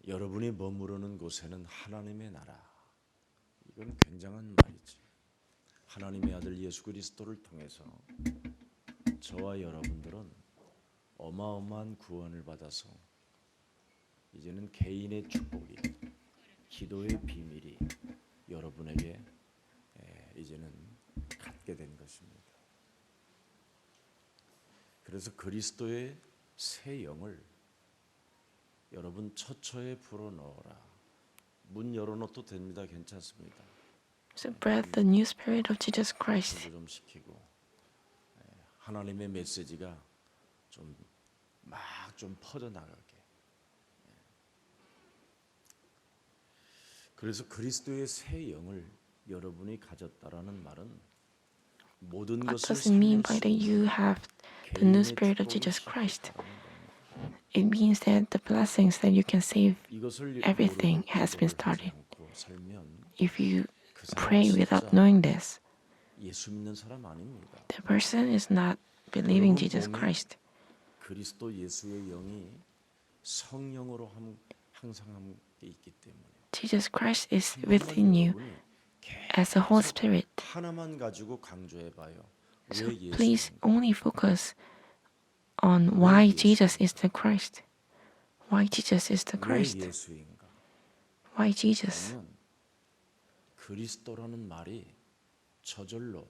여러분이 머무르는 곳에는 하나님의 나라. 이건 굉장한 말이지. 하나님의 아들 예수 그리스도를 통해서 저와 여러분들은 어마어마한 구원을 받아서 이제는 개인의 축복이, 기도의 비밀이 여러분에게 이제는 갖게 된 것입니다. 그래서 그리스도의 새 영을 여러분 처처에 불어넣어라. 문 열어놓도 됩니다. 괜찮습니다. So breathe the new spirit of Jesus Christ. 공부 좀 시키고 하나님의 메시지가 좀 퍼져나가게. 그래서 그리스도의 새 영을 여러분이 가졌다라는 말은 모든 What 것을 does it mean by 살릴 that 수 you 있는 have the new spirit of Jesus Christ? It means that the blessings that you can save 이것을 everything 모르고 has been 기도를 하지 started. 않고 살면 If you 그 사람 pray without 진짜 knowing this, 예수 믿는 사람 아닙니다. the person is not believing 여러분 Jesus 몸에 Christ. 그리스도 예수의 영이 성령으로 항상 함께 있기 때문에 Jesus Christ is 한 within 번만 you 여러분이 as the Holy 계속 Spirit. 하나만 가지고 강조해봐요. So 왜 please 예수인가? only focus on why Jesus is the Christ. Why Jesus is the 왜 Christ. 예수인가? Why Jesus? 그러면 그리스도라는 말이 저절로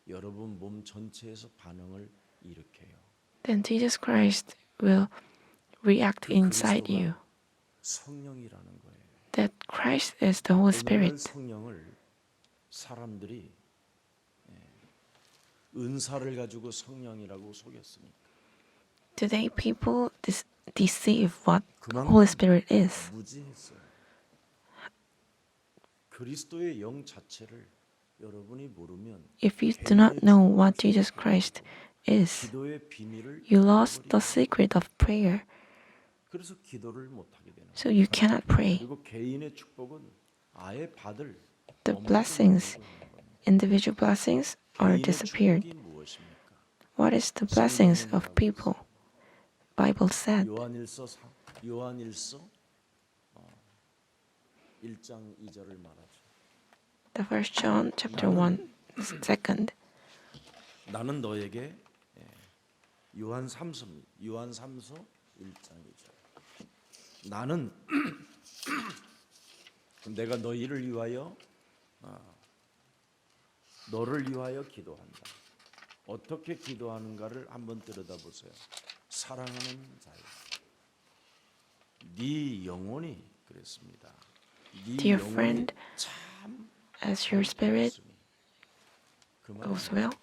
여러분 몸 전체에서 반응을 일으켜요. Then Jesus Christ will react 그 inside you. 그리스도가 성령이라는 거예요. That Christ is the Holy 오늘날 Spirit. 성령을 사람들이 은사를 가지고 성령이라고 속였으니까 Today people deceive what 그만큼 Holy Spirit is. 무지했어요. 그리스도의 영 자체를 여러분이 모르면 If you do not know what Jesus Christ is, 기도의 비밀을 you lost 잃어버리고 the secret of prayer. 그래서 기도를 못 하게 되는 거예요. So you cannot pray. 그리고 개인의 축복은 아예 받을 The 너무나도 blessings, 못하고 있는 겁니다. individual blessings, are 개인의 disappeared. 축복이 무엇입니까? What is the blessings of people? Bible said. 요한일서 1장 2절을 말하죠. The First John chapter 1, second. 나는 너에게 요한3서 1장 2절. 나는 내가 너희를 위하여 너를 위하여 기도한다. 어떻게 기도하는가를 한번 들여다보세요. 사랑하는 자여, 네 영혼이 그랬습니다. 네 Dear 영혼이 friend, 참 as your spirit 그 goes 말은 well,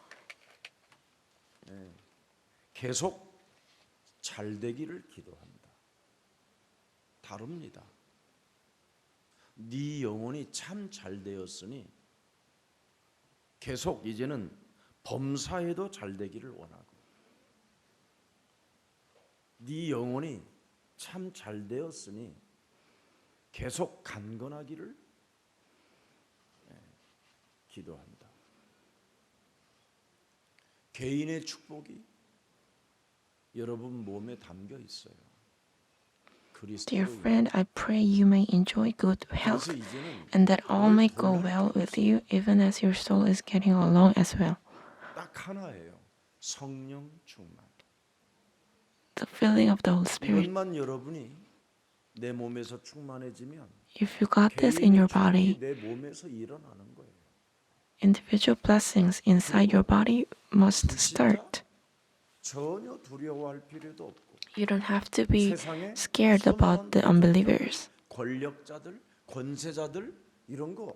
계속 잘 되기를 기도한다. 다릅니다. 네 영혼이 참 잘 되었으니 계속 이제는 범사에도 잘 되기를 원하고, 네 영혼이 참 잘 되었으니 계속 간건하기를 기도한다. 개인의 축복이 여러분 몸에 담겨 있어요. dear friend, I pray you may enjoy good health and that all may go well with you, even as your soul is getting along as well. 딱 하나예요. 성령 충만. The filling of the Holy Spirit. 이것만 여러분이 내 몸에서 충만해지면 If you got this in your body, 내 몸에서 일어나는 거예요. individual blessings inside your body must start. 전혀 두려워할 필요도 없고. You don't have to be 세상에 scared about the unbelievers. 권력자들, 권세자들 이런 거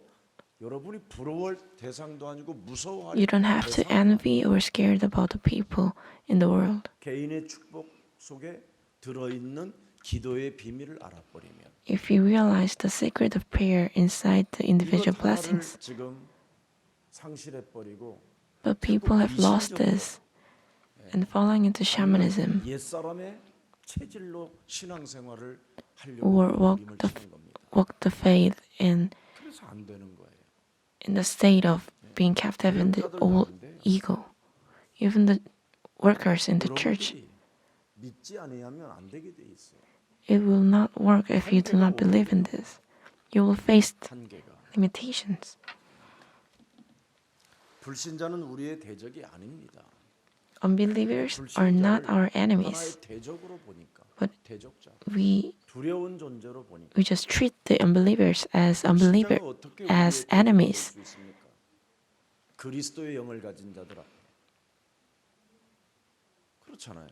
여러분이 부러워할 대상도 아니고 무서워할 You don't have to envy or scared about the people in the world. 개인의 축복 속에 들어있는 기도의 비밀을 알아버리면 If you realize the secret of prayer inside the individual 이것 하나를 blessings, 지금 상실해버리고 but people have lost this and falling into shamanism 옛사람의 체질로 신앙생활을 or 하려고 그림을 치는 겁니다. walk the faith 그래서 안 되는 거예요. in the state of being captive in the old ego. Even the workers in the church, 여러분들이 믿지 않으면 안 되게 돼 있어요. it will not work if you do not believe in this. You will face 한계가. limitations. 불신자는 우리의 대적이 아닙니다. Unbelievers are not our enemies, 하나의 대적으로 보니까 but 대적자. we 두려운 존재로 보니까 just treat the unbelievers as 불신자는 어떻게 우리의 as 대적이 enemies. 될 수 있습니까? 그리스도의 영을 가진 자들 앞에 그렇잖아요.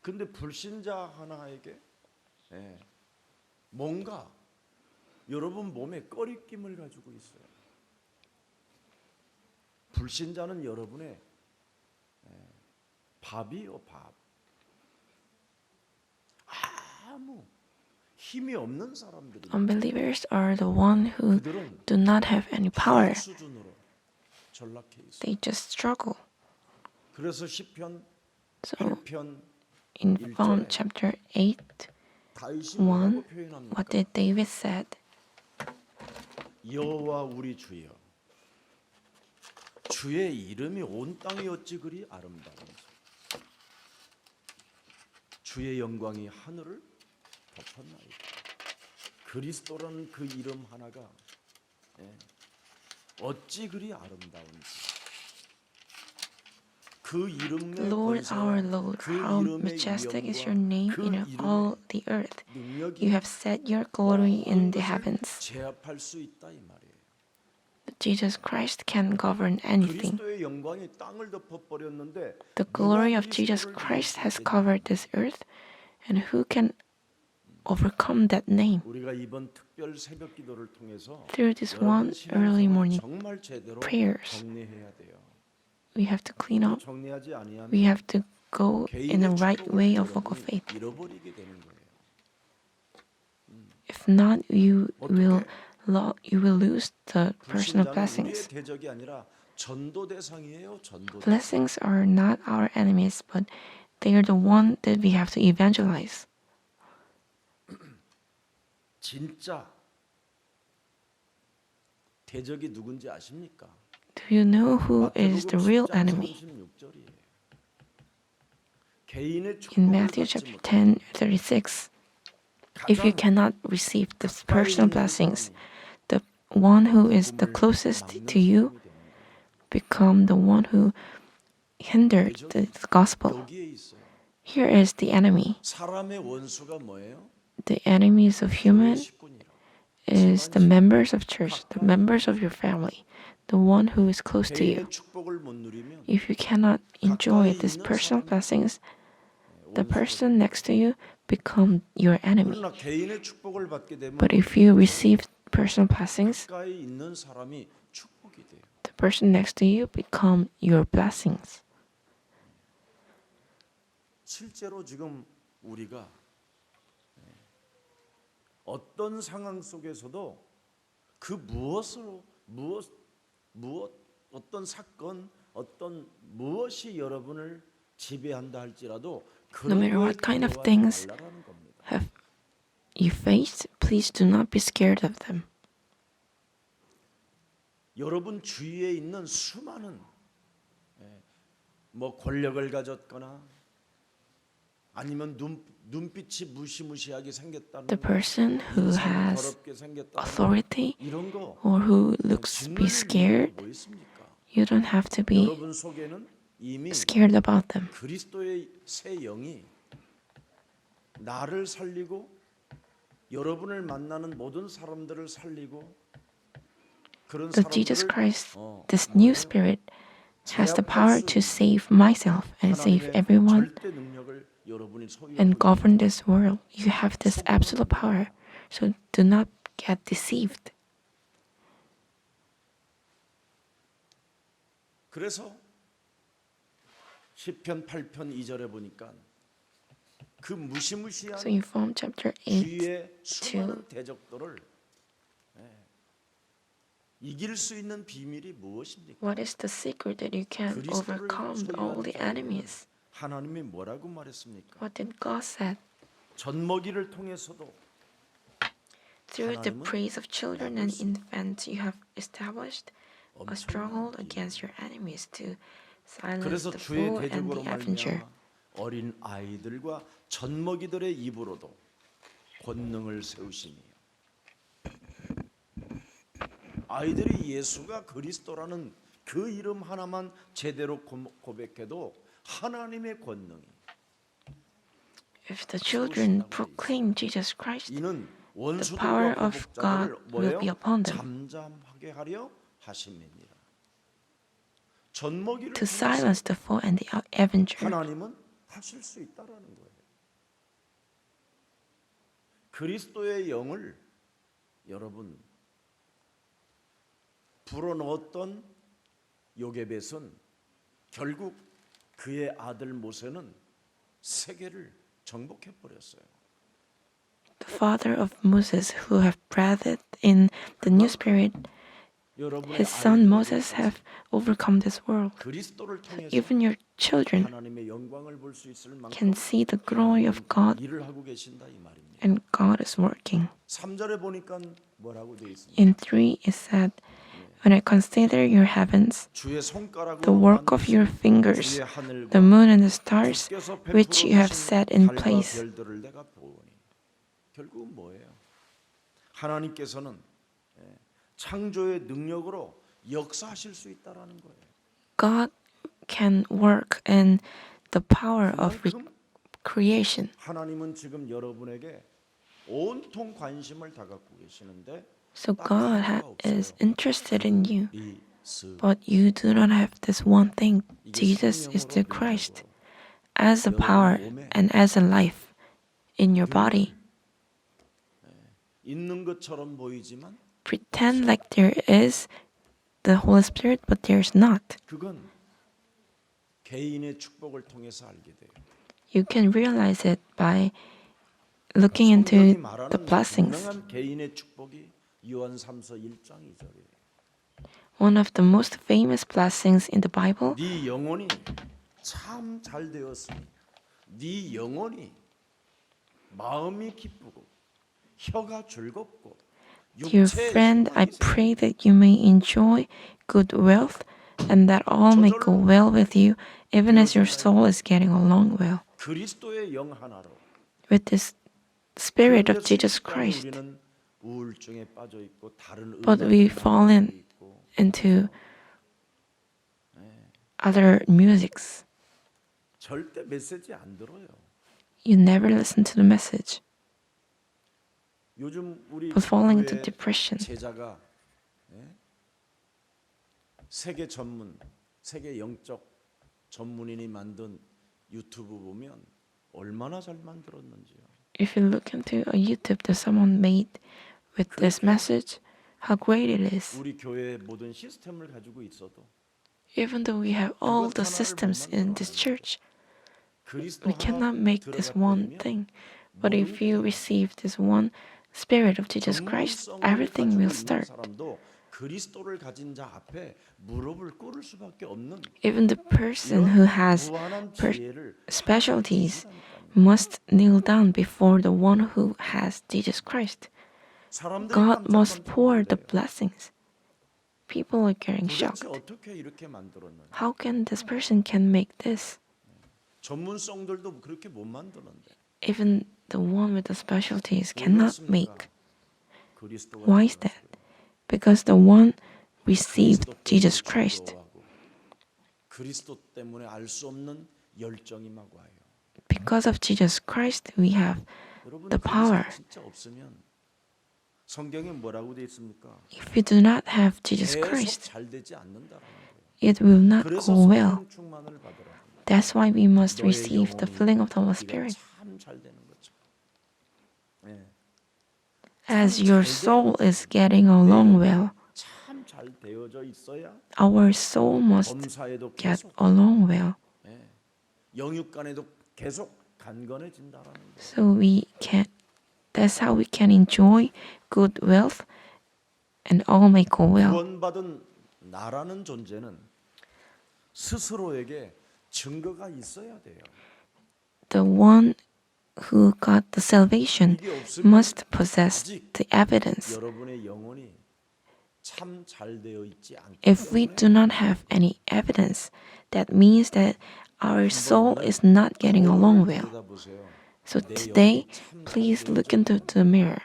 근데 불신자 하나에게 뭔가 여러분 몸에 꺼리낌을 가지고 있어요. 불신자는 여러분의 밥이요, 밥. 아무 힘이 없는 사람들이 Unbelievers are the one who 그들은 do not have any power. 수준으로 전락해 있어요. They just struggle. 그래서 시편 So 8편 in Psalm chapter 8, 다윗이 1, 뭐라고 표현합니까? what did David said? 여호와 우리 주여 주의 이름이 온 땅이 어찌 그리 아름다운지 주의 영광이 하늘을 덮었나이다. 그리스도라는 그 이름 하나가 어찌 그리 아름다운지 그 이름의 Lord, 권세와 our Lord, 그 how 이름의 majestic is 위엄과 your name 그 in 이름의 all the earth. 능력이 You have set your glory in the 모든 것을 heavens. 제압할 수 있다 이 말이에요. Jesus Christ can govern anything. 그리스도의 영광이 땅을 덮어버렸는데 The glory of Jesus Christ has covered this earth, and who can overcome that name? 우리가 이번 특별 새벽 기도를 통해서 Through this one early morning 정말 제대로 prayers, 정리해야 돼요. we have to clean up. 정리하지 아니하면 We have to go in the 개인의 right 축복을 way of walk of 여러분이 faith. 잃어버리게 되는 거예요. If not, you will lose the personal 불신자는 우리의 blessings. 대적이 아니라 전도 대상이에요. 전도 대상. Blessings are not our enemies, but they are the one that we have to evangelize. 진짜 대적이 누군지 아십니까? Do you know who is the real enemy? 36절이에요. 개인의 In 축복을 Matthew 받지 chapter 못하는 10:36, if you 가장 cannot receive the 가까이 personal 있는 blessings, 사람이 the one who is the 복음을 closest 막는 to you 사람이 되는 거예요. become the one who hindered the gospel. 여기에 있어요. Here is the enemy. 사람의 원수가 뭐예요? The enemies of human 식군이라. is the members of church, the members of your family, the one who is close to you. 개인의 축복을 못 누리면 If you cannot enjoy these personal blessings, the person next to you become your enemy. 그러나 개인의 축복을 받게 되면 But if you receive personal blessings, 가까이 있는 사람이 축복이 돼요. the person next to you become your blessings. 실제로 지금 우리가 어떤 상황 속에서도 그 무엇 어떤 사건 어떤 무엇이 여러분을 지배한다 할지라도 No matter what kind of things 말라라는 겁니다. have you faced, please do not be scared of them. 여러분 주위에 있는 수많은 뭐 권력을 가졌거나 아니면 눈빛이 무시무시하게 생겼다는 The person who 인상이 has 더럽게 생겼다는 authority 이런 거 or who looks be scared, 뭐 있습니까? you don't have to be 여러분 속에는 이미 scared about them. 그리스도의 새 영이 나를 살리고 여러분을 만나는 모든 사람들을 살리고 그런 But Jesus 사람들을 Christ, this new spirit, has the power to save myself and save everyone 절대 능력을 여러분이 and 소유하고 govern this world. You have this absolute power, so do not get deceived. 그래서 시편 8편 2절에 보니까 그 무시무시한 So in Psalm chapter 8, 주위의 수많은 대적들을 이길 수 있는 비밀이 무엇입니까? what is the secret that you can 그리스도를 overcome all the 소유한 enemies? 하나님이 뭐라고 말했습니까? What did God say? 젖먹이를 통해서도 Through the 하나님은 praise of children and infants, you have established a 엄청난 stronghold 비밀. against your enemies to silence 그래서 the 주의 fool and 대적으로 the avenger. 말미암아 어린 아이들과 젖먹이들의 입으로도 권능을 세우시니요. 아이들이 예수가 그리스도라는 그 이름 하나만 제대로 고백해도 하나님의 권능이 If the children proclaim Jesus Christ, 이는 the 원수들과 power of God 보복자들을 will be upon them 잠잠하게 하려 하심이니라. 젖먹이를 to 통해서 silence the foe and the avenger. 하나님은 하실 수 있다라는 거예요. 그리스도의 영을 여러분 불어넣었던 요게벳은 결국 그의 아들 모세는 세계를 정복해 버렸어요. The father of Moses, who have breathed in the new spirit, 여러분의 his son 아이들에게 Moses have overcome this world. 그리스도를 통해서 Even your children 하나님의 영광을 볼 수 있을 만큼 can see the glory of God, 일을 하고 계신다 이 말입니다. and God is working. 3절에 보니까 뭐라고 되어 있습니까? In 3 it said, when I consider your heavens, 주의 손가락으로 the work of your 만드신 fingers, 주의 하늘과 the moon and the stars, 주께서 which you have 베풀어 set 주신 in 달과 place. 별들을 내가 보니 결국은 뭐예요? 하나님께서는 창조의 능력으로 역사하실 수 있다라는 거예요. God can work in the power of 그만큼 creation. 하나님은 지금 여러분에게 온통 관심을 다 갖고 계시는데 So 딱 God 하나가 is 없어요. interested in you, 그리스도. but you do not have this one thing. 이게 Jesus is the 생명으로 Christ, 변하고 as a power and as a life in your body. 있는 것처럼 보이지만 Pretend like there is the Holy Spirit, but there's not. 그건 개인의 축복을 통해서 알게 돼요. You can realize it by looking 성경이 into the 말하는 blessings. 유명한 개인의 축복이 요한삼서 1장 2절이에요. One of the most famous blessings in the Bible, 네 영혼이 참 잘 되었으니 네 영혼이 마음이 기쁘고 혀가 즐겁고 dear 육체의 friend, I 소망이 pray that you may enjoy good wealth and that all may go well with you, even as your soul is getting along well. 그리스도의 영 하나로 With this Spirit of 그런데 Jesus 순식간에 Christ, 우리는 우울증에 빠져 있고 다른 but we fall 있고 into other musics. 절대 메시지 안 들어요. You never listen to the message, 요즘 우리 but falling into 교회 depression. 제자가 세계 영적 전문인이 만든 유튜브 보면 얼마나 잘 만들었는지요. If you look into a YouTube that someone made with this message, how great it is. 우리 교회의 모든 시스템을 가지고 있어도 Even though we have all the systems in this church, we cannot make this one thing. But if you receive this one Spirit of Jesus Christ, everything will start. 그리스도를 가진 자 앞에 무릎을 꿇을 수밖에 없는 Even the person who has 무한한 지혜를 specialties must kneel down before the one who has Jesus Christ. God must pour the blessings. People are getting shocked. 도대체 어떻게 이렇게 만들었는지. How can this person can make this? 전문성들도 그렇게 못 만드는데. Even the one with the specialties cannot make. 그리스도가 Why is that? Because the one received Jesus Christ. 그리스도 때문에 알 수 없는 열정이 막 와요. Because of Jesus Christ, we have 여러분 the power. 진짜 없으면 성경에 뭐라고 돼 있습니까? If we do not have Jesus 계속 Christ, 잘 되지 않는다라는 거예요. it will not 그래서 go well. 성령 충만을 받으라. That's why we must 너의 receive the 영혼이 filling of the Holy 네가 Spirit. 참 잘 되는 거죠. 네. As your soul is getting along well, 참 잘 되어져 있어야 our soul must 범사에도 get 계속 along well. 영육간에도 계속 간건해진다라는 거예요. So that's how we can enjoy good wealth and all may go well. 구원받은 나라는 존재는 스스로에게 증거가 있어야 돼요. The one who got the salvation 이게 없으면 must possess 아직 the evidence. 여러분의 영혼이 참 잘 되어 있지 않기 If we do not have any evidence, that means that our soul is not getting along well. 보세요. So today, please look into the mirror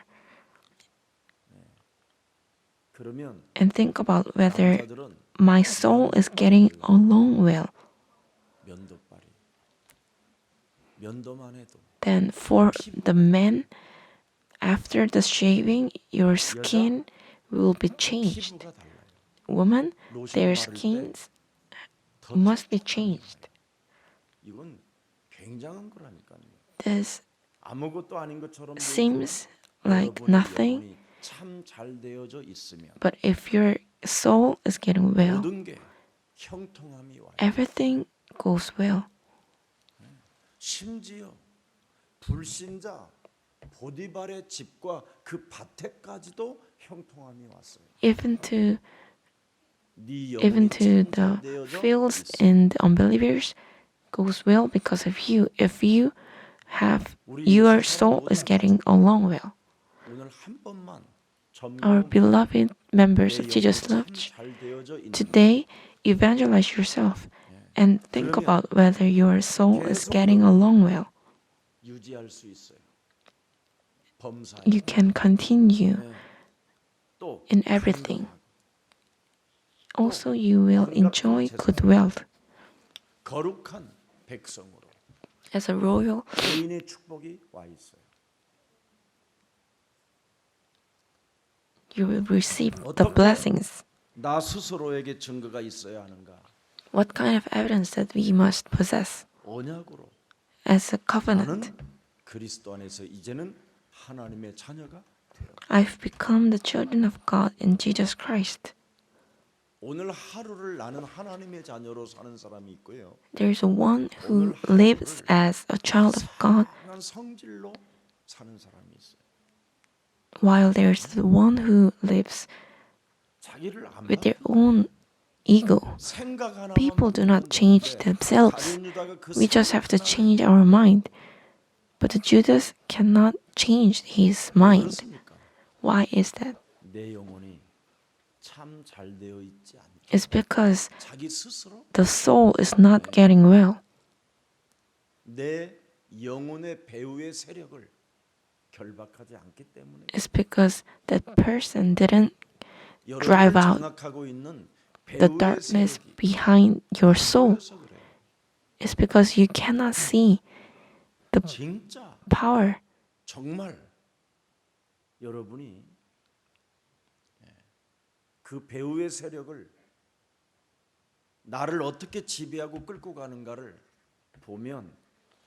그러면 and think about whether 남자들은 my soul is getting along well. 면도빨이 면도만 해도 Then for the men, after the shaving, your skin will be changed. 피부가 달라요. Women, 로션 their 바를 때 skins 더 must be 촉촉하게 changed. 이건 굉장한 거라니까요. This 아무것도 아닌 것처럼 seems 보이지만 like 여러분의 nothing, 영혼이 참 잘 되어져 있으면 but if your soul is getting well, 모든 게 형통함이 와요. everything goes well. 심지어 불신자 보디발의 집과 그 밭에까지도 형통함이 왔어요. Even to 네 even 영혼이 to 참 the 잘 되어져 fields 있으면 and the unbelievers goes well because of you. If you have 우리 your 예수 soul 모든 is getting along well. 오늘 한 번만 Our 점검 beloved members 내 of 영혼이 Jesus 참 Lodge, 잘 되어져 있는 today evangelize yourself and think 그러면 about whether your soul is getting along well. 유지할 수 있어요. 범사에 You can continue 또 in everything. 건강하고 Also, you will enjoy good wealth. 거룩한 백성으로 As a royal, 개인의 축복이 와 있어요. you will receive the 어떻게 blessings. 나 스스로에게 증거가 있어야 하는가? What kind of evidence that we must possess 언약으로 as a covenant? 나는 그리스도 안에서 이제는 하나님의 자녀가 되어. I've become the children of God in Jesus Christ. 오늘 하루를 나는 하나님의 자녀로 사는 사람이 있고요. There is one who lives as a child of God, 강한 성질로 사는 사람이 있어요. while there is the one who lives 자기를 안 with their own ego. 생각 하나 People do not change themselves. We just have to change our mind. But Judas cannot change his mind. Why is that? 내 영혼이 참 잘 되어 있지 않게 It's because 자기 스스로 the soul is not getting well. 내 영혼의 배후의 세력을 결박하지 않기 때문에 It's because that person didn't 여러분을 drive out 장악하고 있는 the 배후의 darkness 세력이 behind your soul. 보여서 그래요. It's because you cannot see the 진짜 power. 정말 여러분이 그 배후의 세력을 나를 어떻게 지배하고 끌고 가는가를 보면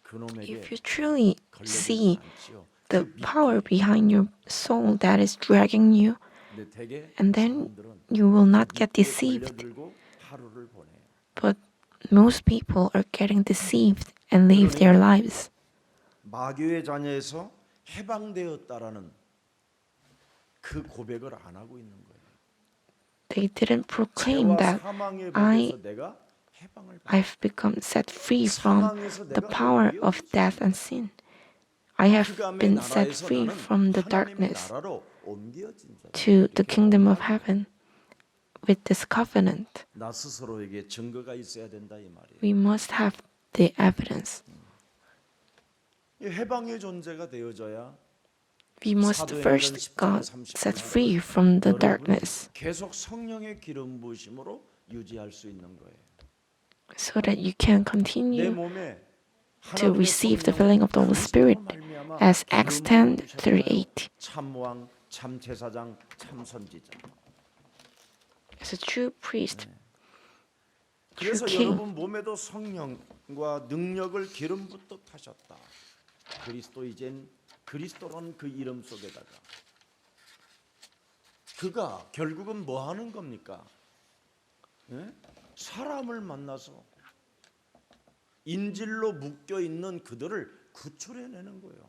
그놈에게 If you truly see 걸려들지 않지요. the 그 power 밑에 behind your soul that is dragging you, 근데 되게 and then 사람들은 you will not get 밑에 deceived. 걸려들고 하루를 보내요. But most people are getting deceived and live their lives. 마귀의 자녀에서 해방되었다라는 그 고백을 안 하고 있는 거예요. They didn't proclaim 죄와 that 사망의 I- 법에서 내가 해방을 받았다. I've become set free from the power of death and sin. I have been set free from the darkness to the kingdom of heaven. With this covenant, 나 스스로에게 증거가 있어야 된다 이 말이에요. we must have the evidence. 이 해방의 존재가 되어져야 We must first got set free from the darkness 계속 성령의 기름 부으심으로 유지할 수 있는 거예요. so that you can 내 continue 몸에 to receive the filling of the Holy Spirit as Acts 10:38. 참왕, 참제사장, 참선지자. As a true priest, true 그래서 king. 여러분 몸에도 성령과 능력을 기름 붓듯 하셨다. 그리스도 이젠 그리스도라는 그 이름 속에다가 그가 결국은 뭐 하는 겁니까? 예? 사람을 만나서 인질로 묶여 있는 그들을 구출해내는 거예요.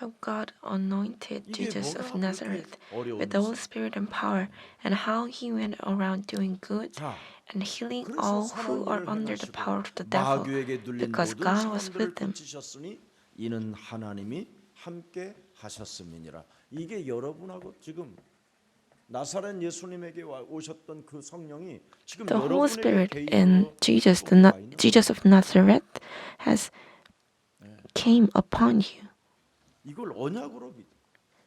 How God anointed 이게 Jesus of 뭐가 Nazareth 그렇게 with the Holy 어려운지. Spirit and power, and how he went around doing good 자, and healing 그래서 all 선한 who are 일을 under the 행하시고 power of the devil, 마귀에게 눌린 because 모든 God was 사람들을 with them. 고치셨으니 이는 하나님이 함께 하셨음이니라. 이게 여러분하고 지금 나사렛 예수님에게 오셨던 그 성령이 지금 The Holy 여러분에게 Spirit 개인으로 in Jesus, 와 있는 Jesus of Nazareth, has came upon you. 이걸 언약으로 믿어.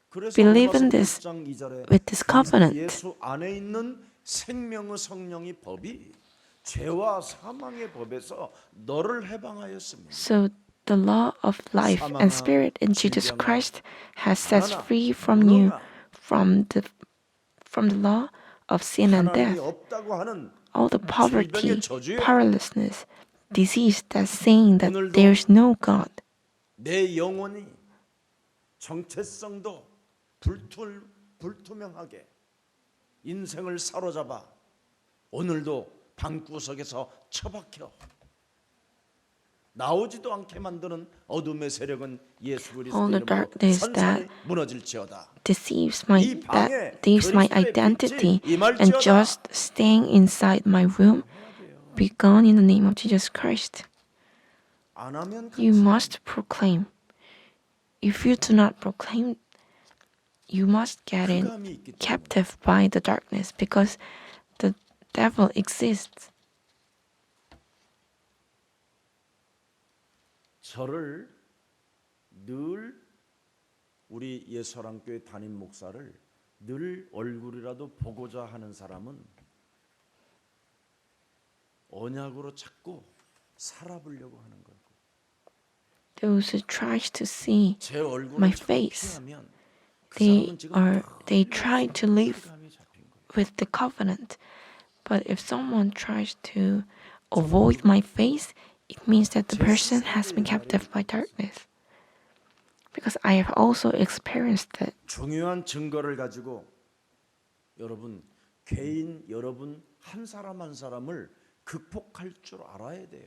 그래서 Believe in 로마서 this 8장 2절에 with this covenant. 예수 안에 있는 생명의 성령의 법이 죄와 사망의 법에서 너를 해방하였습니다. So the law of life and spirit in Jesus Christ has set free from you from the law of sin and 하나님이 death. 없다고 하는 All the poverty, 질병의 저주에 powerlessness, disease that's saying that there is no God. 내 영혼이 정체성도 불투명하게 인생을 사로잡아 오늘도 방구석에서 처박혀 나오지도 않게 만드는 어둠의 세력은 예수 그리스도 All the 이름으로 darkness 선산히 무너질지어다. deceives my identity and just staying inside my room be gone in the name of Jesus Christ. 안 하면 You must proclaim. If you do not proclaim, you must get in captive by the darkness because the devil exists. 저를 늘 우리 예수사랑교회 담임 목사를 늘 얼굴이라도 보고자 하는 사람은 언약으로 찾고 살아보려고 하는 거고. Those who try to see 제 얼굴을 my 자꾸 face, 피하면 그 사람은 지금 they try to live 감이 잡힌 거예요. with the covenant. But if someone tries to avoid my face, it means that the person has been captive by darkness. Because I have also experienced that. 중요한 증거를 가지고 여러분 개인 여러분 한 사람 한 사람을 극복할 줄 알아야 돼요.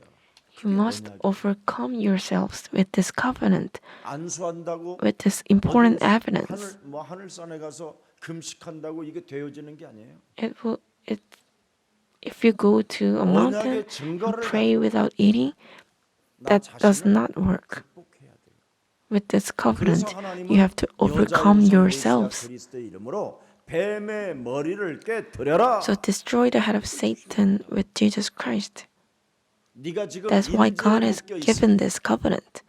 You must overcome yourselves with this covenant, 안수한다고 with this important evidence. 하늘산에 가서 금식한다고 이게 되어지는 게 아니에요. If you go to a mountain and pray without eating, that does not work. 극복해야 돼요. With this covenant, 그래서 하나님은 you have to overcome yourselves. 그리스도의 이름으로 뱀의 머리를 깨뜨려라. So destroy the head of Satan with Jesus Christ. 네가 지금 That's why God 인재에 has 묶여 given this covenant.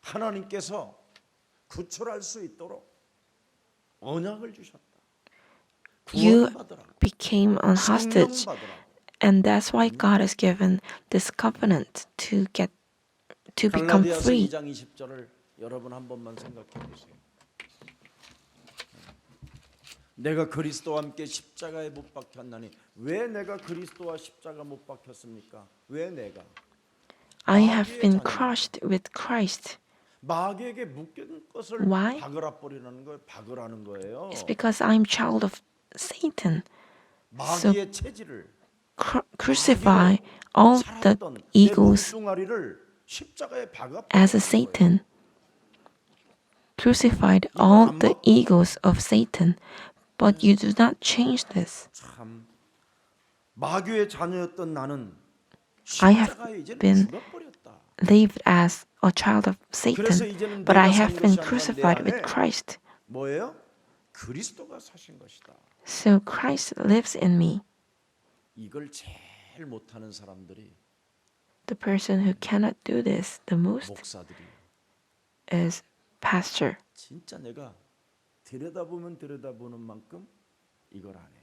하나님께서 구출할 수 있도록 언약을 주셨다. You 구원받으라. became a hostage, 성령 받으라. and that's why God has given this covenant to become 갈라디아서 free. 2장 20절을 여러분 한 번만 생각해 보세요. 내가 그리스도와 함께 십자가에 못 박혔나니 왜 내가 그리스도와 십자가 못 박혔습니까? 왜 내가? I have been crushed with Christ. 마귀에게 묶인 것을 Why? 박으라 버리라는 거예요. 박으라는 거예요. It's because I'm child of Satan. 마귀의 체질을 Crucify all the egos 둥아리를 십자가에 박아 as a Satan. Crucified all the egos of Satan. But you do not change this. 참 마귀의 자녀였던 나는 I have 십자가에 이제는 been 죽어버렸다. lived as a child of 그래서 Satan, 이제는 but I 내가 have been 산 것이 아니라 crucified 내 with 안에 Christ. 뭐예요? 그리스도가 사신 것이다. So Christ lives in me. 이걸 제일 못하는 사람들이 The person who cannot do this the most 목사들이 is pastor. 진짜 내가 들여다보는 만큼 이걸 안 해요.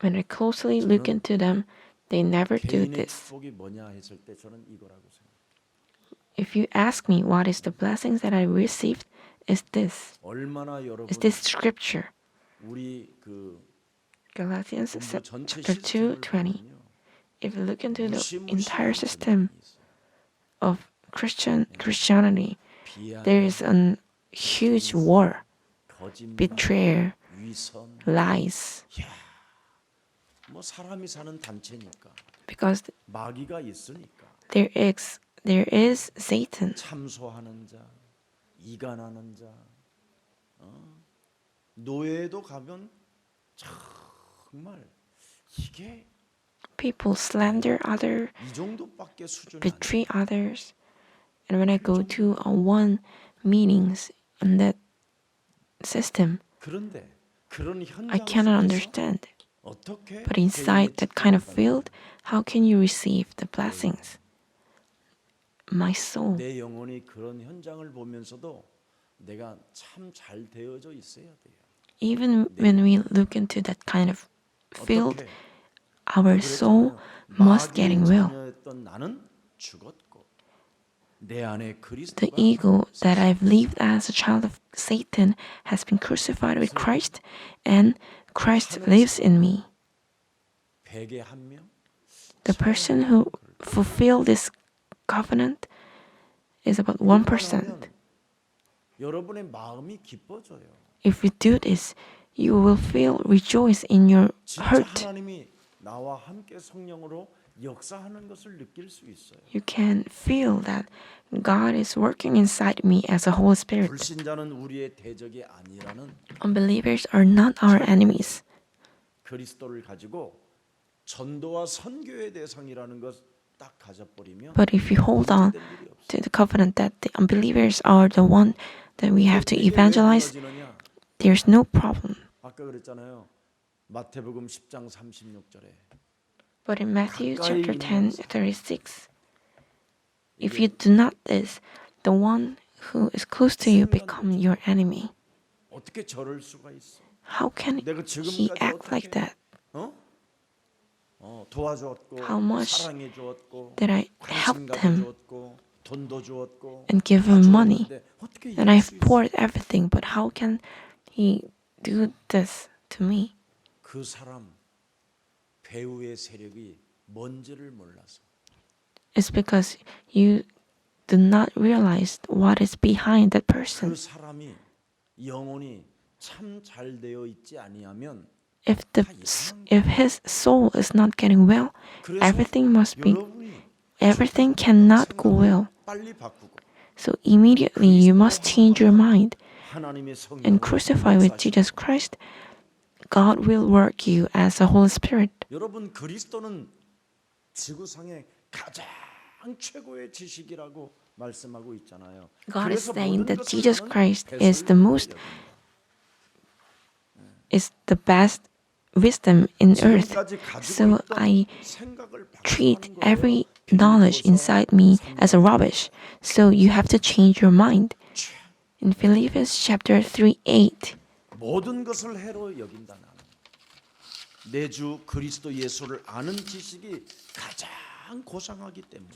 When I closely look into them, they never do 개인의 this. 축복이 뭐냐 했을 때 저는 이거라고 생각해요. If you ask me what is the blessings that I received, is this. 얼마나 여러분 Is this scripture. 우리 그 Galatians 본부 전체 chapter 2, 시스템을 20. 보면요. If you look into the 무시무시한 entire 전쟁이 system 있어요. of Christianity, 비하나, there is a huge war, 거짓말, betrayal, 위선, lies, 뭐 사람이 사는 단체니까 because 마귀가 있으니까 there is Satan. 참소하는 자, 이간하는 자, 노예도 가면 정말 이게 People slander others, 이 정도밖에 수준이 아니에요. betray others, and when I go to one meetings in that system, 그런데 그런 현장 I cannot 속에서 understand. 어떻게 But inside 개인의 that kind of 축복을 field, how can you receive the blessings? my soul. 내 영혼이 그런 현장을 보면서도 내가 참 잘 되어져 있어야 돼요. Even when we look into that kind of field, 어떻게? our soul must getting well. 자녀였던 나는 죽었고 내 안에 The 그리스도가 ego that I've lived as a child of Satan has been crucified with Christ, and Christ lives in me. 100에 1명 The person who fulfilled this covenant is about 1%. 여러분의 마음이 기뻐져요. If you do this, you will feel rejoice in your 진짜 heart. 하나님이 나와 함께 성령으로 역사하는 것을 느낄 수 있어요. You can feel that God is working inside me as a Holy Spirit. 불신자는 우리의 대적이 아니라는 Unbelievers are not our enemies. 그리스도를 가지고 전도와 선교의 대상이라는 것 딱 가져버리면 But if you hold on 문제될 일이 없어요. to the covenant that the unbelievers are the one that we have to 이게 왜 evangelize, 무너지느냐? there's no problem. 아까 그랬잖아요. 마태복음 10장 36절에 But in Matthew 가까이 chapter 10, 있는 36, if you do not this, the one who is close to you become your enemy. 어떻게 저럴 수가 있어? How can 내가 he 지금까지 act like 어떻게 that? 도와주었고 How much 사랑해 주었고 That I 관심 helped 가져 him 주었고 돈도 주었고 and give 다 him money, 주었는데 어떻게 and 이럴 I've 수 있어? poured everything, but how can he do this to me? 그 사람 배후의 세력이 뭔지를 몰라서 It's because you do not realize what is behind that person. 그 사람이 영혼이 참 잘 되어 있지 아니하면 If his soul is not getting well, 그래서 everything 여러분이 everything cannot go well. 빨리 바꾸고 So immediately you must change your mind 하나님의 and 성령으로 crucify with Jesus Christ. God will work you as a Holy Spirit. 여러분 그리스도는 지구상의 가장 최고의 지식이라고 말씀하고 있잖아요. God is 그래서 saying 모든 that 것을 Jesus 나는 Christ is the 배설물로 most 여깁니다. is the best wisdom in earth. 지금까지 가지고 So 있던 I 생각을 treat 바꾸는 거예요. every knowledge inside me as a rubbish. So you have to change your mind. In Philippians chapter 3:8, 모든 것을 해로 여긴다 나는. 내 주 그리스도 예수를 아는 지식이 가장 고상하기 때문에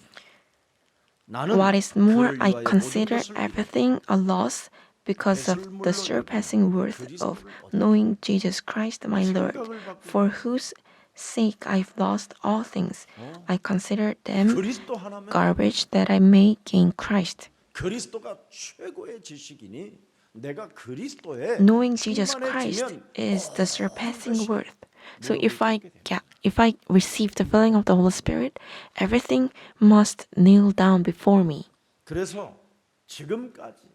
나는 what is more, 그를 I 위하여 consider 모든 것을 everything a loss because of the surpassing worth of knowing Jesus Christ my Lord, for whose sake I've lost all things. I consider them 그리스도 하나면 garbage that I may gain Christ. 그리스도가 최고의 지식이니 내가 그리스도에 Knowing Jesus Christ 충만해지면 is the surpassing worth. So if I receive the filling of the Holy Spirit, everything must kneel down before me. 그래서 지금까지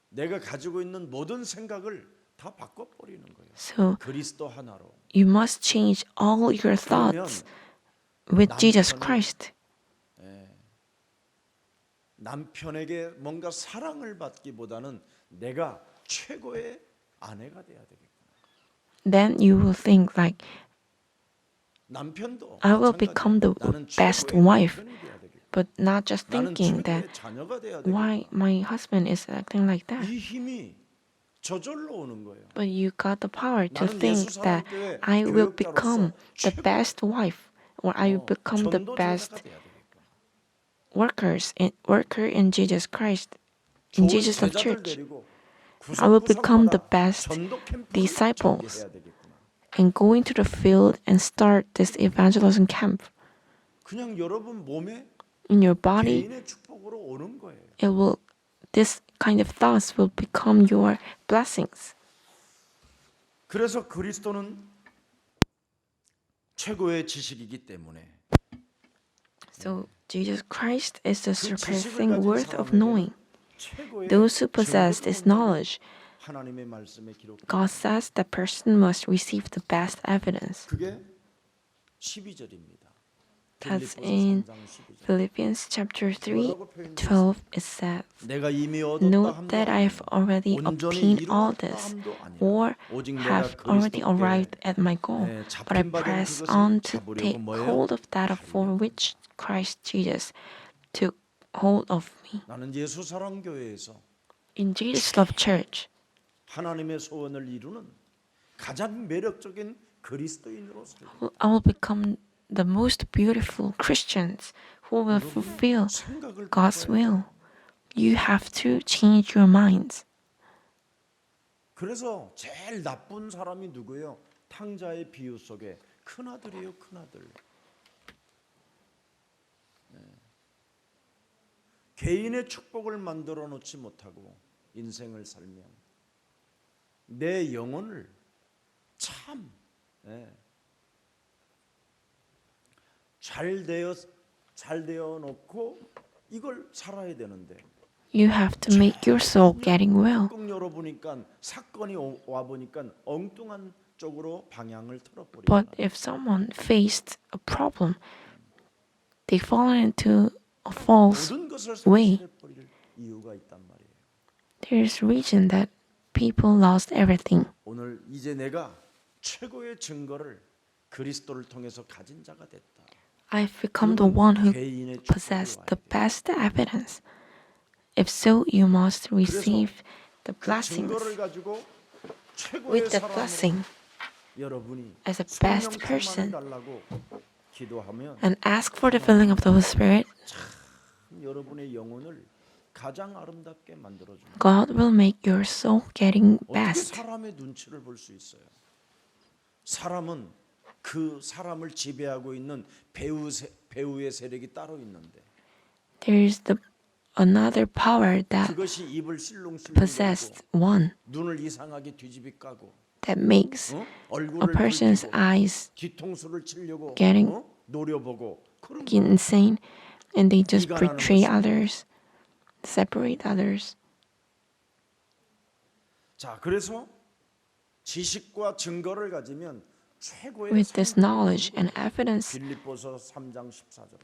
내가 가지고 있는 모든 생각을 다 바꿔버리는 거예요. So 그리스도 하나로. you must change all your thoughts with Jesus Christ. 남편에게 뭔가 사랑을 받기보다는 내가 최고의 아내가 돼야 되겠구나. Then you will think like, 남편도 I will 마찬가지야. become the 나는 best 최고의 wife, 남편이 돼야 되겠구나. but not just 나는 thinking that 최고의 자녀가 돼야 why 되겠구나. my husband is acting like that. 이 힘이 저절로 오는 거예요. But you got the power to 나는 think that 예수사랑교회 I will 교역자로서 become the 최고 best wife, or I will become the 전도 best 제자가 돼야 되겠구나. worker in Jesus Christ, in 좋은 Jesus of 제자들 church, 데리고 I will become the 구석구석마다 best 전도 캠프를 disciples. 전개해야 되겠구나. and go into the field and start this evangelism camp. 그냥 여러분 몸에 In your body, 개인의 축복으로 오는 거예요. this kind of thoughts will become your blessings. 그래서 그리스도는 최고의 지식이기 때문에 So Jesus Christ is the 그 지식을 surpassing 가진 worth of knowing. 최고의 Those who possess this 증거로 knowledge, 하나님의 말씀에 기록. God says that person must receive the best evidence. 그게 12절입니다. That's in Philippians chapter 3:12. It says, 내가 이미 얻었다 note 함도 that I have already 온전히 obtained all 이루었다 this, 함도 아니라 or 오직 내가 have already 그리스도께 arrived at my goal, but I 잡힌 바 된 press 그것을 on to 잡으려고 take 뭐예요? hold of that for which Christ Jesus took hold of me. 나는 예수 사랑 교회에서 In Jesus Love Church, 하나님의 소원을 이루는 가장 매력적인 그리스도인으로 살고 I will become the most beautiful Christians who will fulfill 생각을 God's 바꿔야 will. You have to change your minds. 그래서 제일 나쁜 사람이 누구예요? 탕자의 비유 속에 큰아들이에요, 큰아들. 개인의 축복을 만들어 놓지 못하고 인생을 살면 내 영혼을 참 잘 되어 놓고 이걸 살아야 되는데 You have to make your soul getting well. 꾹 열어보니까 사건이 와 보니까 엉뚱한 쪽으로 방향을 틀어버리고 But if someone faced a problem, they fall into a false 모든 것을 way. 상실해버릴 이유가 있단 말이에요. There's reason that people lost everything. 오늘 이제 내가 최고의 증거를 그리스도를 통해서 가진 자가 됐다. I've become the one who 개인의 possessed 축복을 the best evidence. If so, you must receive the 그 blessings. 증거를 가지고 최고의 With the 사람으로 blessing 여러분이 as a 성령 best person 충만을 달라고 기도하면 and ask for the filling of the Holy Spirit, 여러분의 영혼을 가장 아름답게 만들어 줍니다. God will make your soul getting 어떻게 best. 사람의 눈치를 볼 수 있어요? 사람은 그 사람을 지배하고 있는 배우의 세력이 따로 있는데 There's another power that 그것이 입을 실롱실롱 possessed one 눈을 이상하게 뒤집이 까고 that makes a 얼굴을 person's 붉히고 eyes 뒤통수를 치려고 getting 노려보고 그런 get insane and they just 이간하는 betray 것이죠. others, separate others. 자, 그래서 지식과 증거를 가지면 최고의 With this knowledge and evidence, 빌립보서 3장 14절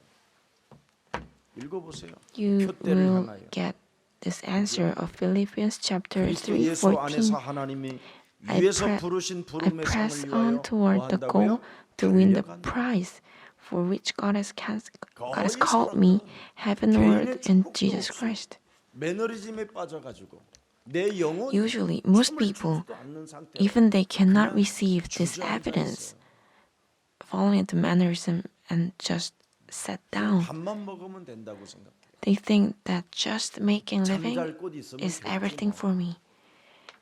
읽어보세요. you 표대를 will 향하여 get this answer of Philippians chapter 그리스도 예수 안에서 3:14. 하나님이 I 위에서 pre- 부르신 I 부름의 press 상을 on 위하여 toward the goal 뭐한다고요? to win the 달려간다. prize for which God has 거의 called me 사람들은 heavenward 개인의 in 축복도 Jesus 없이 Christ. 매너리즘에 빠져가지고 내 영혼이 Usually, most 힘을 people, 주지도 않는 상태로 even they cannot 그냥 receive this 주저앉아 evidence, 있어요. following the mannerism and just sat down. 밥만 먹으면 된다고 생각해요. They think that just making living 잠잘 곳 있으면 is 됐지 everything 뭐. for me.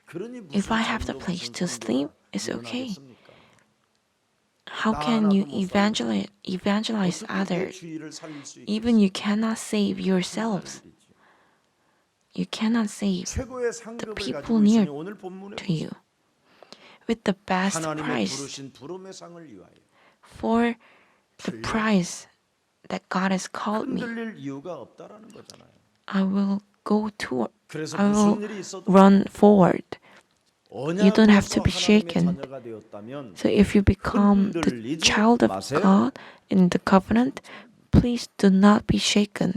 그러니 If 무슨 I have the 전도, place 무슨 to sleep, 선교가 it's okay. 일어나겠습니까? How can you 나 하나도 못 evangelize 어떻게 내 others? 주의를 살릴 수 Even 있겠어요? you cannot save yourselves. You cannot save 최고의 상급을 people 가지고 near 있으니 오늘 본문에 to you. With the best 하나님의 prize 부르신 부름의 상을 위하여 for the prize that God has called me, 흔들릴 이유가 없다라는 거잖아요. I will go to. 그래서 I will 무슨 일이 있어도 run forward. You don't have to 언약으로서 be 하나님의 shaken. 자녀가 되었다면 So if you become the 흔들리지 child of 마세요. God in the covenant, please do not be shaken.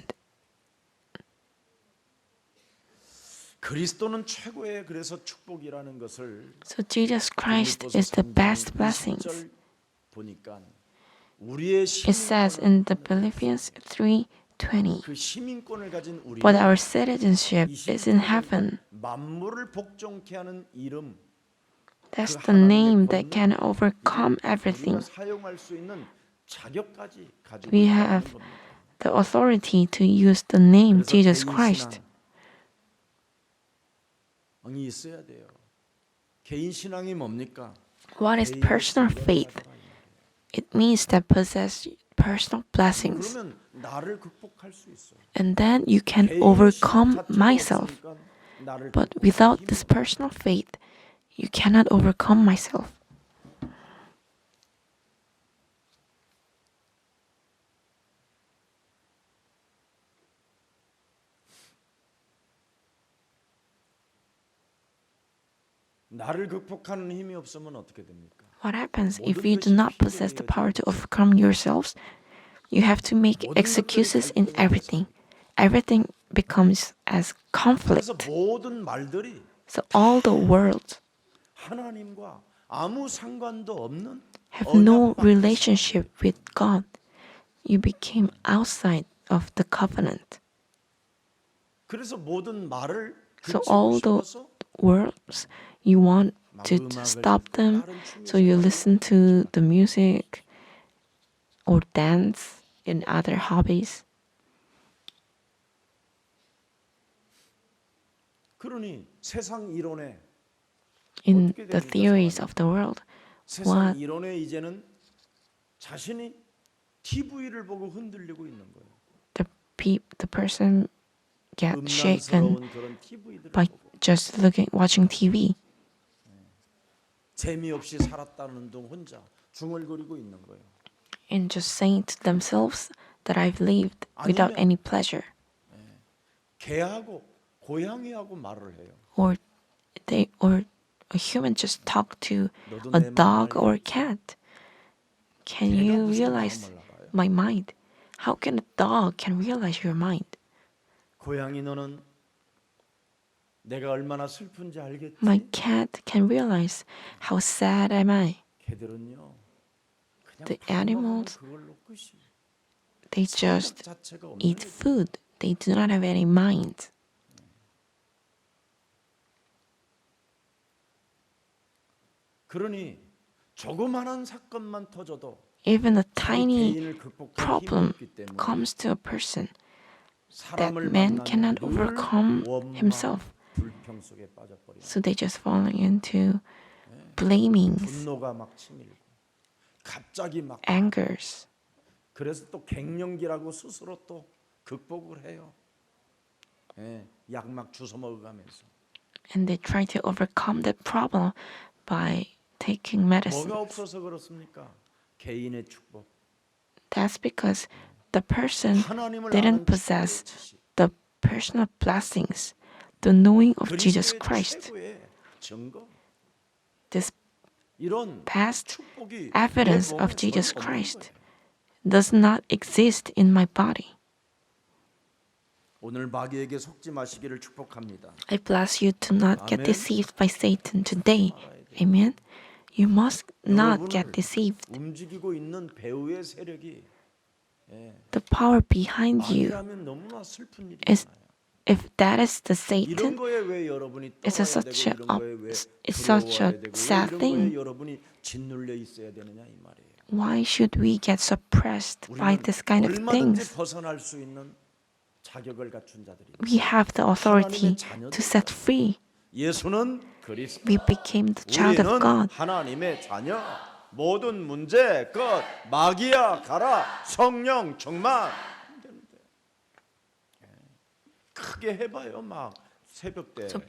그리스도는 최고의 그래서 축복이라는 것을 So Jesus Christ 빌립보서 is the 3장 best blessings. 20절 보니까 우리의 It says in the Philippians 3:20. 그 시민권을 가진 우리는 But our citizenship 이 is in 시민권을 heaven. 만물을 복종케 하는 이름 That's 그 the name 하나님의 that 권능, can overcome 이제 everything. 우리가 사용할 수 있는 자격까지 가지고 We 있다는 have 겁니다. the authority to use the name 그래서 Jesus 개인 Christ. 신앙이 있어야 돼요. 개인 신앙이 뭡니까? What is 개인의 personal 증거를 faith? 가져라, 이 말이에요. It means that possess personal blessings. 그러면 나를 극복할 수 있어요. And then you can 개인의 overcome 신앙 자체가 myself. 없으니까 나를 But 극복할 without 힘이 this 없어요. personal faith, you cannot overcome myself. 나를 극복하는 힘이 없으면 어떻게 됩니까? What happens if you do not possess the power to overcome yourselves? You have to make excuses in everything. Everything becomes as 그래서 conflict. 모든 말들이 So all the world 하나님과 아무 상관도 없는 have no 언약밖에 relationship with God. You became outside of the covenant. 그래서 모든 말을 So 그치고 all the 싶어서 words you want 막 to 음악을 stop 듣고 them, 다른 취미 so you 생활을 listen to the music or dance in other hobbies. 그러니 세상 이론에 In 어떻게 the 됩니까, theories 사람이? of the world, 세상 what 이론에 이제는 자신이 TV를 보고 흔들리고 있는 거예요. the person get shaken 음란스러운 그런 TV들을 by 보고 just watching TV, 재미없이 살았다는 둥 혼자 중얼거리고 있는 거예요. and just saying to themselves that I've lived without 아니면 any pleasure, 개하고 고양이하고 말을 해요. or a human just talk to 너도 a 내 마음 dog or a 알겠지? cat. Can 개가 you 무슨 realize 마음을 알아요? my mind? How can a dog can realize your mind? 고양이 너는 내가 얼마나 슬픈지 알겠지? My cat can realize how sad am I. 개들은요 그냥 The 밥 먹으면 animals, 그걸로 끝이. they 생각 just 자체가 없는 eat 애들. food. They do not have any mind. 그러니 조그마한 사건만 터져도 Even a 자기 tiny 개인을 극복할 힘이 problem 없기 때문에 comes to a person that 사람을 man 만나면 cannot 늘 overcome 원망, himself. 불평 속에 빠져버리는 So they just falling into blamings, 분노가 막 치밀고 갑자기 막 angers, 그래서 또 갱년기라고 스스로 또 극복을 해요. 예, 약 막 주워 먹어가면서 and they try to overcome that problem by taking medicine. 뭐가 없어서 그렇습니까? 개인의 축복, That's because the person 하나님을 didn't 아는 possess 축복의 지식, the personal blessings, the knowing of Jesus 그리스도의 Christ. 최고의 증거. This 이런 past 축복이 evidence 내 of 몸에 Jesus 전혀 없는 Christ 거예요. does not exist in my body. 오늘 마귀에게 속지 마시기를 축복합니다. I bless you to not get 아멘. deceived by Satan today. Amen. You must not 여러분을 get deceived. 움직이고 있는 배후의 세력이 The power behind you, 마귀라면 너무나 슬픈 is 일이잖아요. if that is the 이런 Satan, 거에 왜 여러분이 it's 떠나야 such 되고 a 이런 거에 왜 it's such 두려워야 a 되고 왜 sad 이런 thing. 거에 여러분이 짓눌려 있어야 되느냐 이 말이에요. Why should we get suppressed by 우리는 this kind of 얼마든지 things? 벗어날 수 있는 자격을 갖춘 자들입니다. We have the authority 하나님의 자녀들이다. to set free. 예수는 그리스도. We became the child of 우리는 God. 하나님의 자녀. 모든 문제 끝. 마귀야 가라. 성령 충만. 크게 해봐요 막 새벽 때. So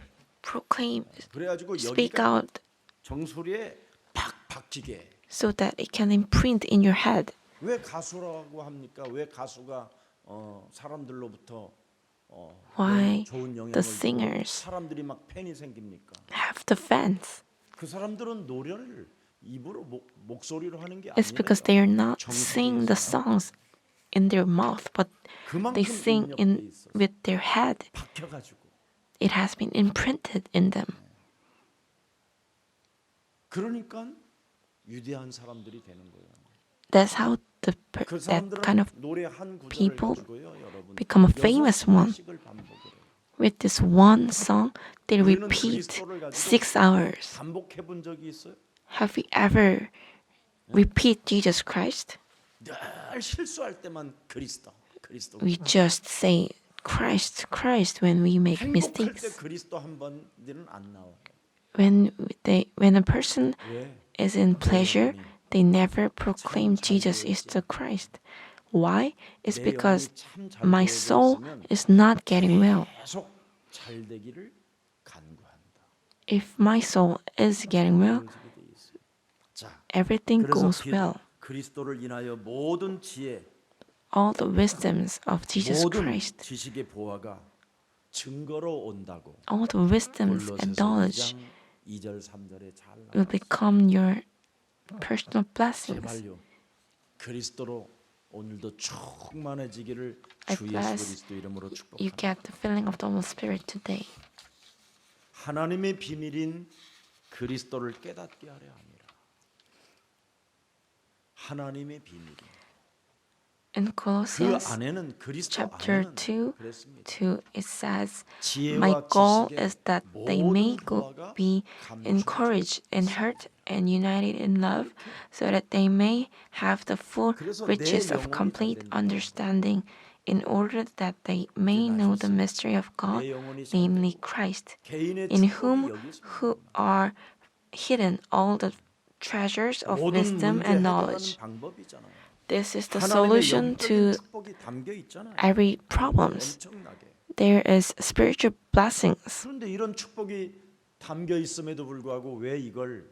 proclaim, 그래가지고 speak 여기가 out 정수리에 팍 박히게. so that it can imprint in your head. 왜 가수라고 합니까? 왜 가수가 사람들로부터 Why 좋은 영향을 the 주고 singers 사람들이 막 팬이 생깁니까? have the fans? 그 사람들은 노래를 입으로 목소리로 하는 게 It's 아니에요. because they are not singing the songs in their mouth, but 그만큼 they sing 입력돼 in 있어서 with their head. 박혀가지고 It has been imprinted in them. 그러니까 위대한 사람들이 되는 거예요. That's how 그 that kind 사람들은 of 노래 한 구절을 people 가지고요, 여러분. become a famous one. 6시간씩을 반복을 해요. With this one song, they 우리는 repeat 그리스도를 가지고 6 hours. 반복해 본 적이 있어요? Have we ever repeat Jesus Christ? 늘 실수할 때만 그리스도. We just say Christ, Christ when we make 행복할 때 mistakes. 그리스도 한 번들은 안 나와요. When a person 왜? is in pleasure, they never proclaim Jesus is the Christ. Why? It's 내 because 영혼이 참 잘 my 되어져 soul 있으면 is not getting well. 계속 잘 되기를 간구한다. If my soul is getting well, 그렇게 돼 있어요. 자, everything 그래서 goes well. 그리스도를 인하여 모든 지혜, All the wisdoms of Jesus 모든 Christ, 지식의 보화가 증거로 온다고. all the wisdoms and 골로새서 knowledge 2장 2절 3절에 잘 will 나와. become your personal blessings. 제발요. 그리스도로 오늘도 충만해지기를 I 주 예수 bless 그리스도 이름으로 You 축복합니다. get the filling of the Holy Spirit today. 하나님의 비밀인 그리스도를 깨닫게 하려 합니다. 하나님의 비밀. In 그 Colossians 안에는 그리스도 chapter 안에는 2, 그랬습니다. 2 it says, 지혜와 My goal 지식의 is that they 모든 may 교화가 be 감춰져 encouraged in heart and united in love, so that they may have the full 그래서 내 riches of 영혼이 complete 잘 된다. understanding, in order that they may know the mystery of God, 내 영혼이 잘 namely 되고 Christ, 개인의 in 축복이 whom 여기 있습니다. who are hidden all the treasures of 모든 wisdom 문제 and 해결하는 knowledge. 방법이잖아요. This is the 하나님의 solution 영적인 to 축복이 담겨 있잖아요. every problems. 엄청나게. There is spiritual blessings. 그런데 이런 축복이 담겨 있음에도 불구하고 왜 이걸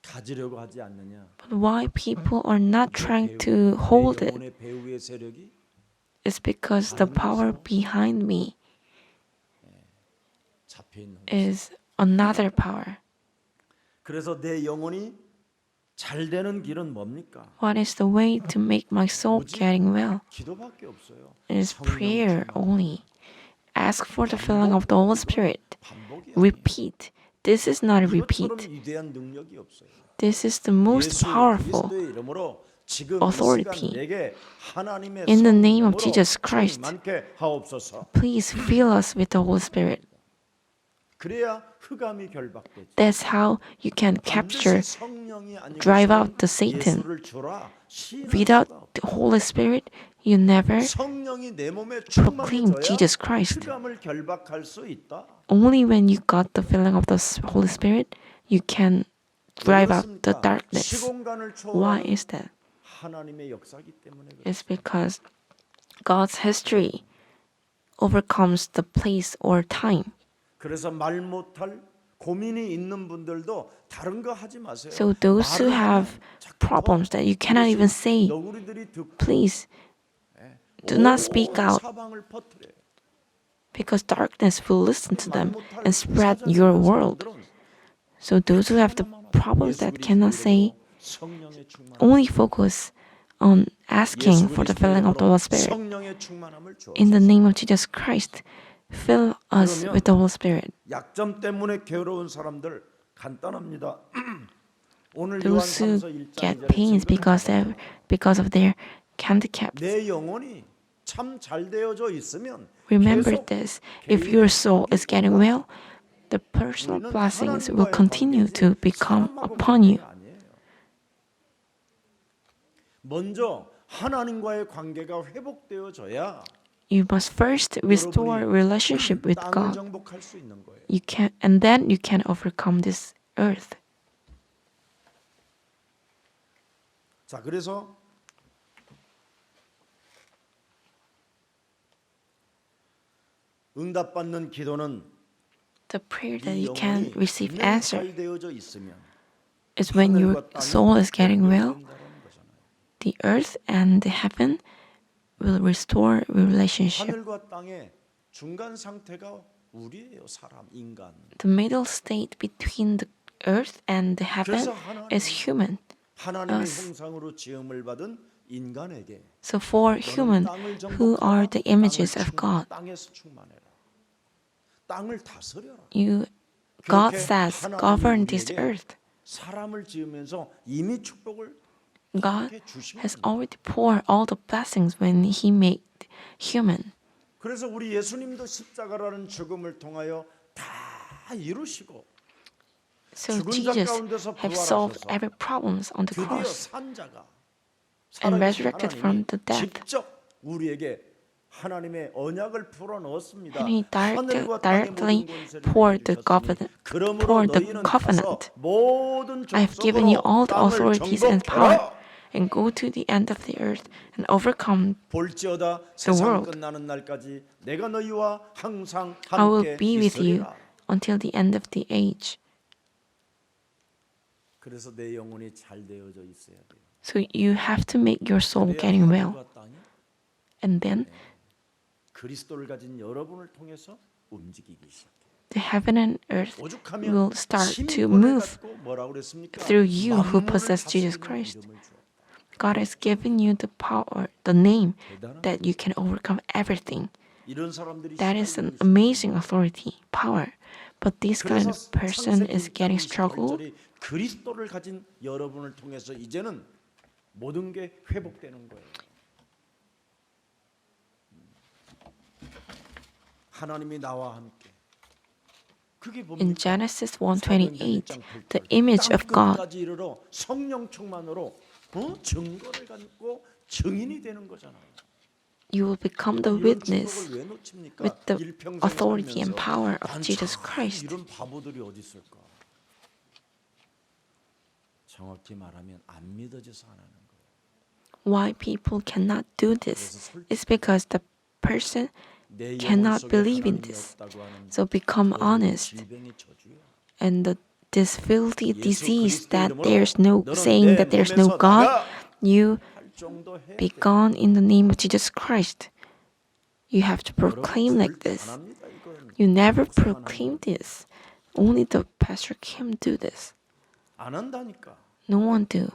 가지려고 하지 않느냐? But why people are not trying to hold 내 it 영혼의 배후의 세력이 is because the power behind me 잡혀 있는 거죠. is another power. 그래서 내 영혼이 잘 되는 길은 뭡니까? What is the way to make my soul getting well? 기도밖에 없어요. It is 성령 prayer 충만. only. Ask for the filling of the Holy Spirit. 반복이 아니에요. Repeat. This is not a 이것처럼 repeat. 위대한 능력이 없어요. This is the most 예수 powerful. 그리스도의 이름으로 지금 authority. 이 시간 내게 하나님의 In the name of 성령으로 Jesus Christ. 충만케 하옵소서. Please fill us with the Holy Spirit. 그래야 흑암이 결박되죠. That's how you can capture, 반드시 성령이 아니고서는 drive out the Satan. 예수를 주라 시인할 Without 수가 없어요. the Holy Spirit, you never 성령이 내 몸에 proclaim 충만해져야 Jesus Christ. 흑암을 결박할 수 있다. Only when you got the filling of the Holy Spirit, you can drive out the 그렇습니까? darkness. 시공간을 Why 초월하는 is that? 하나님의 역사이기 때문에 그래요. It's because God's history overcomes the place or time. 그래서 말 못할 고민이 있는 분들도 다른 거 하지 마세요. So those who 말을 have 하면 자꾸 problems 더 that you cannot even say, 너구리들이 듣고 please do not speak 온 out, 사방을 퍼뜨려요. because darkness will listen to them 말 못할 and spread 사자들 your 같은 world. 사람들은 So those who have the problems 예수 that 그리스도 cannot say, 이름으로 성령의 충만함, only focus on asking 예수 for the 그리스도 filling of the 이름으로 Holy Spirit. 성령의 충만함을 In the 주옵소서. name of Jesus Christ, fill us 그러면 with the Holy Spirit. 약점 때문에 괴로운 사람들 간단합니다. 오늘 Those who 요한삼서 1장 get 2절에 pains because of their handicaps. 내 영혼이 참 잘 되어져 있으면 Remember 계속 this: if your soul is getting well, the personal 우리는 blessings will 하나님과의 continue 관계지 to become 사람하고 upon you. 관계가 아니에요. 먼저 하나님과의 관계가 회복되어져야 You must first restore relationship with 땅을 God. 정복할 수 있는 거예요. You can, and then you can overcome this earth. 자, 그래서 응답받는 기도는 The prayer that 이 you can 영혼이 receive 늘 answer 잘 되어져 있으면 is when your 하늘과 땅이 soul is getting well. 연결된다는 거잖아요. The earth and the heaven will restore relationship. 하늘과 땅의 중간 상태가 우리예요, 사람, 인간. The middle state between the earth and the heaven 그래서 하나님, is human. 하나님의 us. 형상으로 지음을 받은 인간에게 So for human who are the images of God, 땅에서 충만해라. 땅을 다스려라. God 그렇게 says, 하나님이 govern this 우리에게 earth. 사람을 지으면서 이미 축복을 God 이렇게 주신 has 겁니다. already poured all the blessings when He made human. 그래서 우리 예수님도 십자가라는 죽음을 통하여 다 이루시고 So 죽은 자 Jesus 가운데서 have solved 부활하셔서 every problems on the 드디어 cross 산 자가 and 살아계신 resurrected from 하나님이 the death. 직접 우리에게 하나님의 언약을 풀어 넣었습니다. And He 하늘과 땅의 directly 모든 권세를 poured the 내게 covenant. 주셨으니 그러므로 poured the 너희는 가서 covenant. 모든 I have given you all 족속으로 the 땅을 authorities and power, 정복하라. and go to the end of the earth and overcome. 볼지어다 세상 world. 끝나는 날까지 내가 너희와 항상 I will 함께 be with you 있으리라. until the end of the age. 그래서 내 영혼이 잘 되어져 있어야 돼요. So you have to make your soul 그래야 getting well. 하늘과 땅이 And then 그리스도를 가진 여러분을 통해서 움직이기 시작해요. the heaven and earth 오죽하면 will start to 힘권을 move 갖고 뭐라고 그랬습니까? through you who 만물을 possess Jesus 다스리는 Christ. 이름을 주었다. God has given you the power, the name 대단한 that you can overcome everything. 이런 사람들이 That is an 시달리고 있습니다. amazing authority, power. But this kind 그래서 of person 창세기 is getting 1장 struggle. 28절이 그리스도를 가진 여러분을 통해서 이제는 모든 게 회복되는 거예요. 하나님이 나와 함께. 그게 In 뭡니까? Genesis 사도행전 1:28, 1장 the 8절. image of God, 땅끝까지 이르러 성령 충만으로 증거를 갖고 증인이 되는 거잖아요. you will become the 이런 witness 축복을 왜 놓칩니까? with the 일평생 authority and 살면서 power of 난 Jesus 참 Christ. 이런 바보들이 어디 있을까? 정확히 말하면 안 믿어져서 안 하는 거예요. Why people cannot do this is because the person 내 영혼 cannot 속에 believe in 하나님이 this. 없다고 하는 So become 그 honest. 질병이 저주예요. And this filthy 예수 disease 그리스도 that 이름으로 there's no 너는 saying 내 that there's no 몸에서 God, 나가 you 할 정도 해야 be 돼. gone in the name of Jesus Christ. You have to 여러분 proclaim like 절대 안 this. 합니다. 이건 You never 목사만 하는 proclaim 거예요. this. Only the Pastor Kim do this. 안 한다니까. No one do.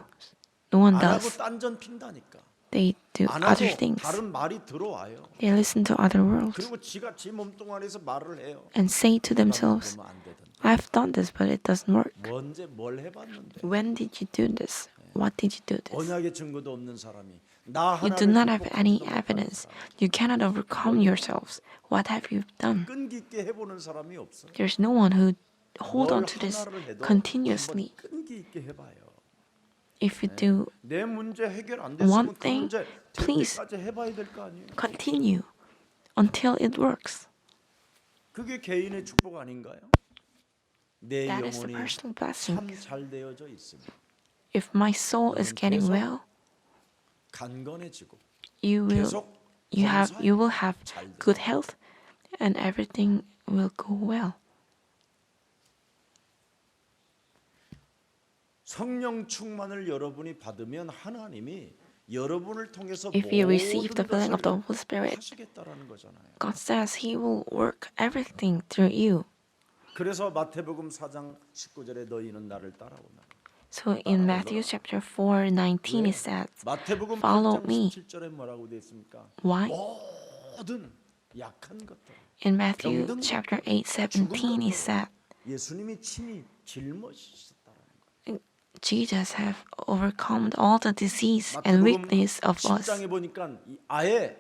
No one 안 하고 does. 딴전 핀다니까. They do 안 other 하고 things. 다른 말이 들어와요. They listen to other worlds 그리고 지가 지 몸뚱아리에서 말을 해요. and say to themselves, 그러면 안 되던데. I've done this, but it doesn't work. 언제 뭘 해봤는데? When did you do this? What did you do this? 언약의 증거도 없는 사람이 나 You do 하나를 not have any 극복하지도 못하는 evidence. 사람. You cannot overcome yourselves. What have you done? 끈기 있게 해보는 사람이 없어. There's no one who hold on 뭘 to this 하나를 해도 continuously. 한번 끈기 있게 해봐요. If you do 내 문제 해결 안 one 됐으면 그 thing, 문제 될 please 때까지 해봐야 될 거 아니에요. continue until it works. 그게 개인의 축복 아닌가요? 내 That is the 영혼이 personal blessing. 참 잘 되어져 있으면 If my soul is getting well, 강건해지고 you will 계속 you will have 잘 돼. good health and everything will go well. 성령 충만을 여러분이 받으면 하나님이 여러분을 통해서 If you receive the 모든 filling of the 것을 Holy Spirit, 하시겠다라는 거잖아요. God says He will work everything through you. 그래서 마태복음 4장 19절에 너희는 나를 따라오라. So in Matthew chapter 4:19 it says, 마태복음 Follow 8장 me. 17절에 뭐라고 되어 있습니까? Why? 모든 약한 것들 In Matthew 병든 chapter 것들, 8:17 죽은 it 것들, said, 예수님이 친히 짊어지셨다라는 거예요. Jesus have overcome all the disease and 마태복음 weakness of us. 10장에 보니까 아예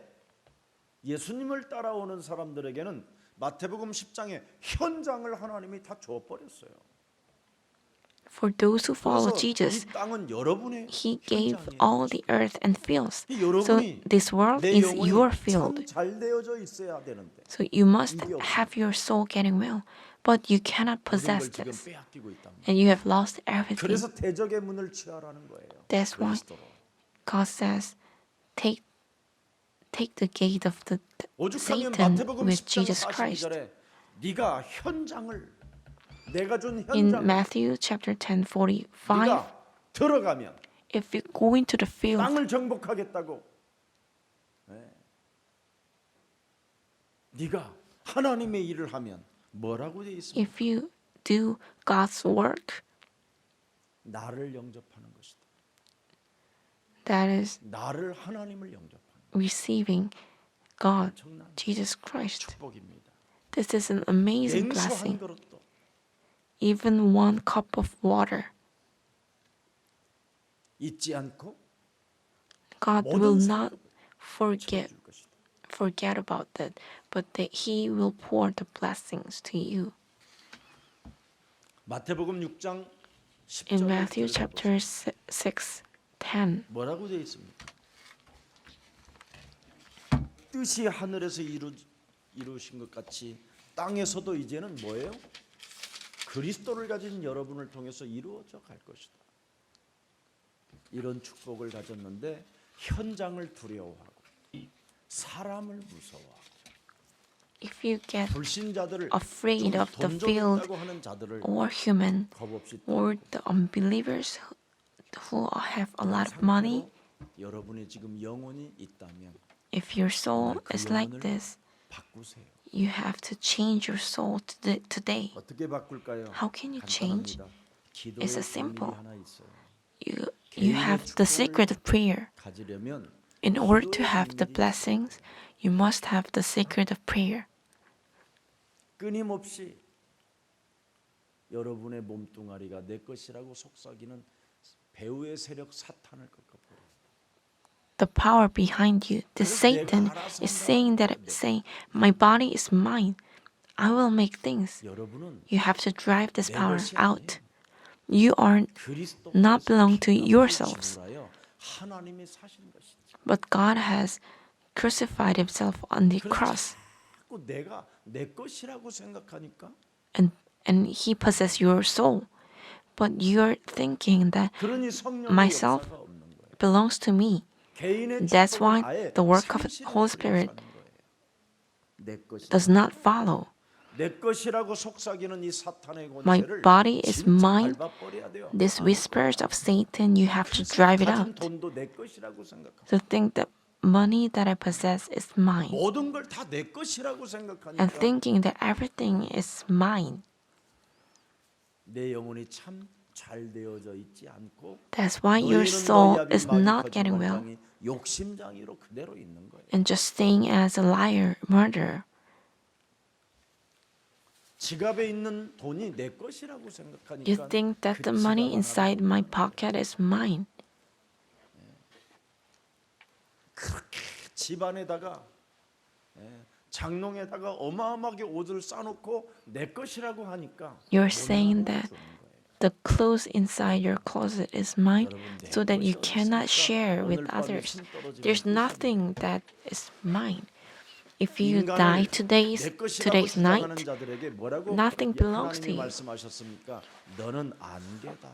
예수님을 따라오는 사람들에게는 마태복음 10장의 현장을 하나님이 다 줘버렸어요. For those who follow 그래서 Jesus, 이 땅은 여러분의 He gave 현장이에요. all the earth and fields. 이 So 여러분이 this world 내 is 영혼이 your 참 field. 잘 되어져 있어야 되는데 So you must 이게 없습니다. have your soul getting well, but you cannot 모든 possess 걸 지금 this, 빼앗기고 있단 말이에요. and you have lost everything. 그래서 대적의 문을 취하라는 거예요. That's why 그리스도로. God says, take the gate of the 오죽하면 Satan 마태복음 with 10장 Jesus Christ. 42절에 네가 현장을 내가 준 In 현장을 Matthew chapter 10:45, 네가 들어가면 if you go into the field 땅을 정복하겠다고. 네. 네가 하나님의 일을 하면 뭐라고 돼 있습니까? if you do God's work, 나를 영접하는 것이다. that is 나를 하나님을 영접하는 receiving God, 엄청난 Jesus Christ. 축복입니다. This is an amazing 냉수 한 blessing. 그릇도 Even one cup of water, 잊지 않고 God will 모든 not 상급을 forget 채워줄 것이다. forget about that, but that He will pour the blessings to you. 마태복음 6장 In 10절에 Matthew chapter 6:10, 뭐라고 되어 있습니까? 뜻이 하늘에서 이루신 것 같이 땅에서도 이제는 뭐예요? 그리스도를 가진 여러분을 통해서 이루어져 갈 것이다. 이런 축복을 가졌는데 현장을 두려워하고 사람을 무서워하고 if you get 불신자들을 afraid of the 돈 좀 field 있다고 하는 자들을 or human 겁 없이 or 따르고 the unbelievers who have a 그런 lot of money, 상태로 여러분이 지금 영혼이 있다면 if your soul 오늘 그 is like 영혼을 this, 바꾸세요. you have to change your soul today. 어떻게 바꿀까요? How can you change? 간단합니다. 기도의 It's a simple. 원리 하나 있어요. You have the secret of prayer. 가지려면 In order to 기도의 have the 비밀이 blessings, you must have the secret of prayer. 끊임없이 여러분의 몸뚱아리가 내 것이라고 속삭이는 배후의 세력 사탄을 꺾어버려. the power behind you. The Satan is saying my body is mine. I will make things. 여러분은 You have to drive this 내 power 것이 out. 아니에요. You are 그리스도께서 not belong to 피값을 yourselves, 지불하여 하나님이 사신 것이지. but God has crucified himself on the 그래서 cross, 자꾸 내가 내 것이라고 생각하니까 and he possessed your soul. But you're thinking that 그러니 성령의 myself 역사가 없는 거예요. belongs to me. 개인의 That's 축복은 why 아예 the work of 상실해 Holy 버리고 Spirit 사는 거예요. 내 것이 does not follow. 내 것이라고 속삭이는 이 사탄의 My 권세를 body is 진짜 mine. 밟아버려야 돼요. This whispers of Satan, you have to drive it 가진 out. 돈도 내 것이라고 생각하고 To think that money that I possess is mine. 모든 걸 다 내 것이라고 And 생각하니까 thinking that everything is mine. 내 영혼이 참 잘 되어져 있지 않고 That's why your 너희는 soul 너희 is 앞이 마귀 not getting well 거짓말장이 욕심장이로 그대로 있는 거예요. and just staying as a liar, murderer. 지갑에 있는 돈이 내 것이라고 You 생각하니까 think that 그 the 지갑 money 하나를 inside my pocket is mine. 그렇게 집안에다가 장롱에다가 어마어마하게 옷을 싸놓고 내 것이라고 하니까 You're 못 saying 나누어 that 주는 거예요. the clothes inside your closet is mine 여러분, 내 so that you 것이 cannot 어디 share 있습니까? with 오늘 밤에 others. 신 떨어지면 There's 끝입니다. nothing that is mine. If you 인간을 die 내 것이라고 today's 주장하는 night, 자들에게 뭐라고 nothing belongs 하나님이 to you. 말씀하셨습니까? 너는 안개다.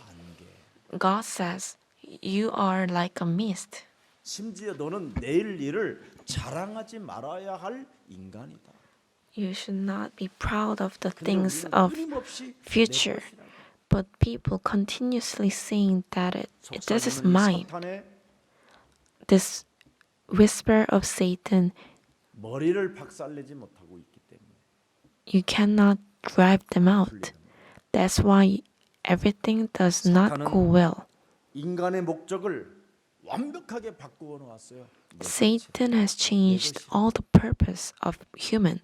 안개. God says you are like a mist. 심지어 너는 내일 일을 자랑하지 말아야 할 인간이다. You should not be proud of the 근데 things 우리는 of 끊임없이 내 future. 것이라고. But people continuously saying that this is 속삭이는 이 mine. 사탄의 This whisper of Satan, 머리를 박살내지 못하고 있기 때문에 you cannot drive them out. That's why everything does not go well. 인간의 목적을 완벽하게 바꾸어 놓았어요. Satan has changed all the purpose of human,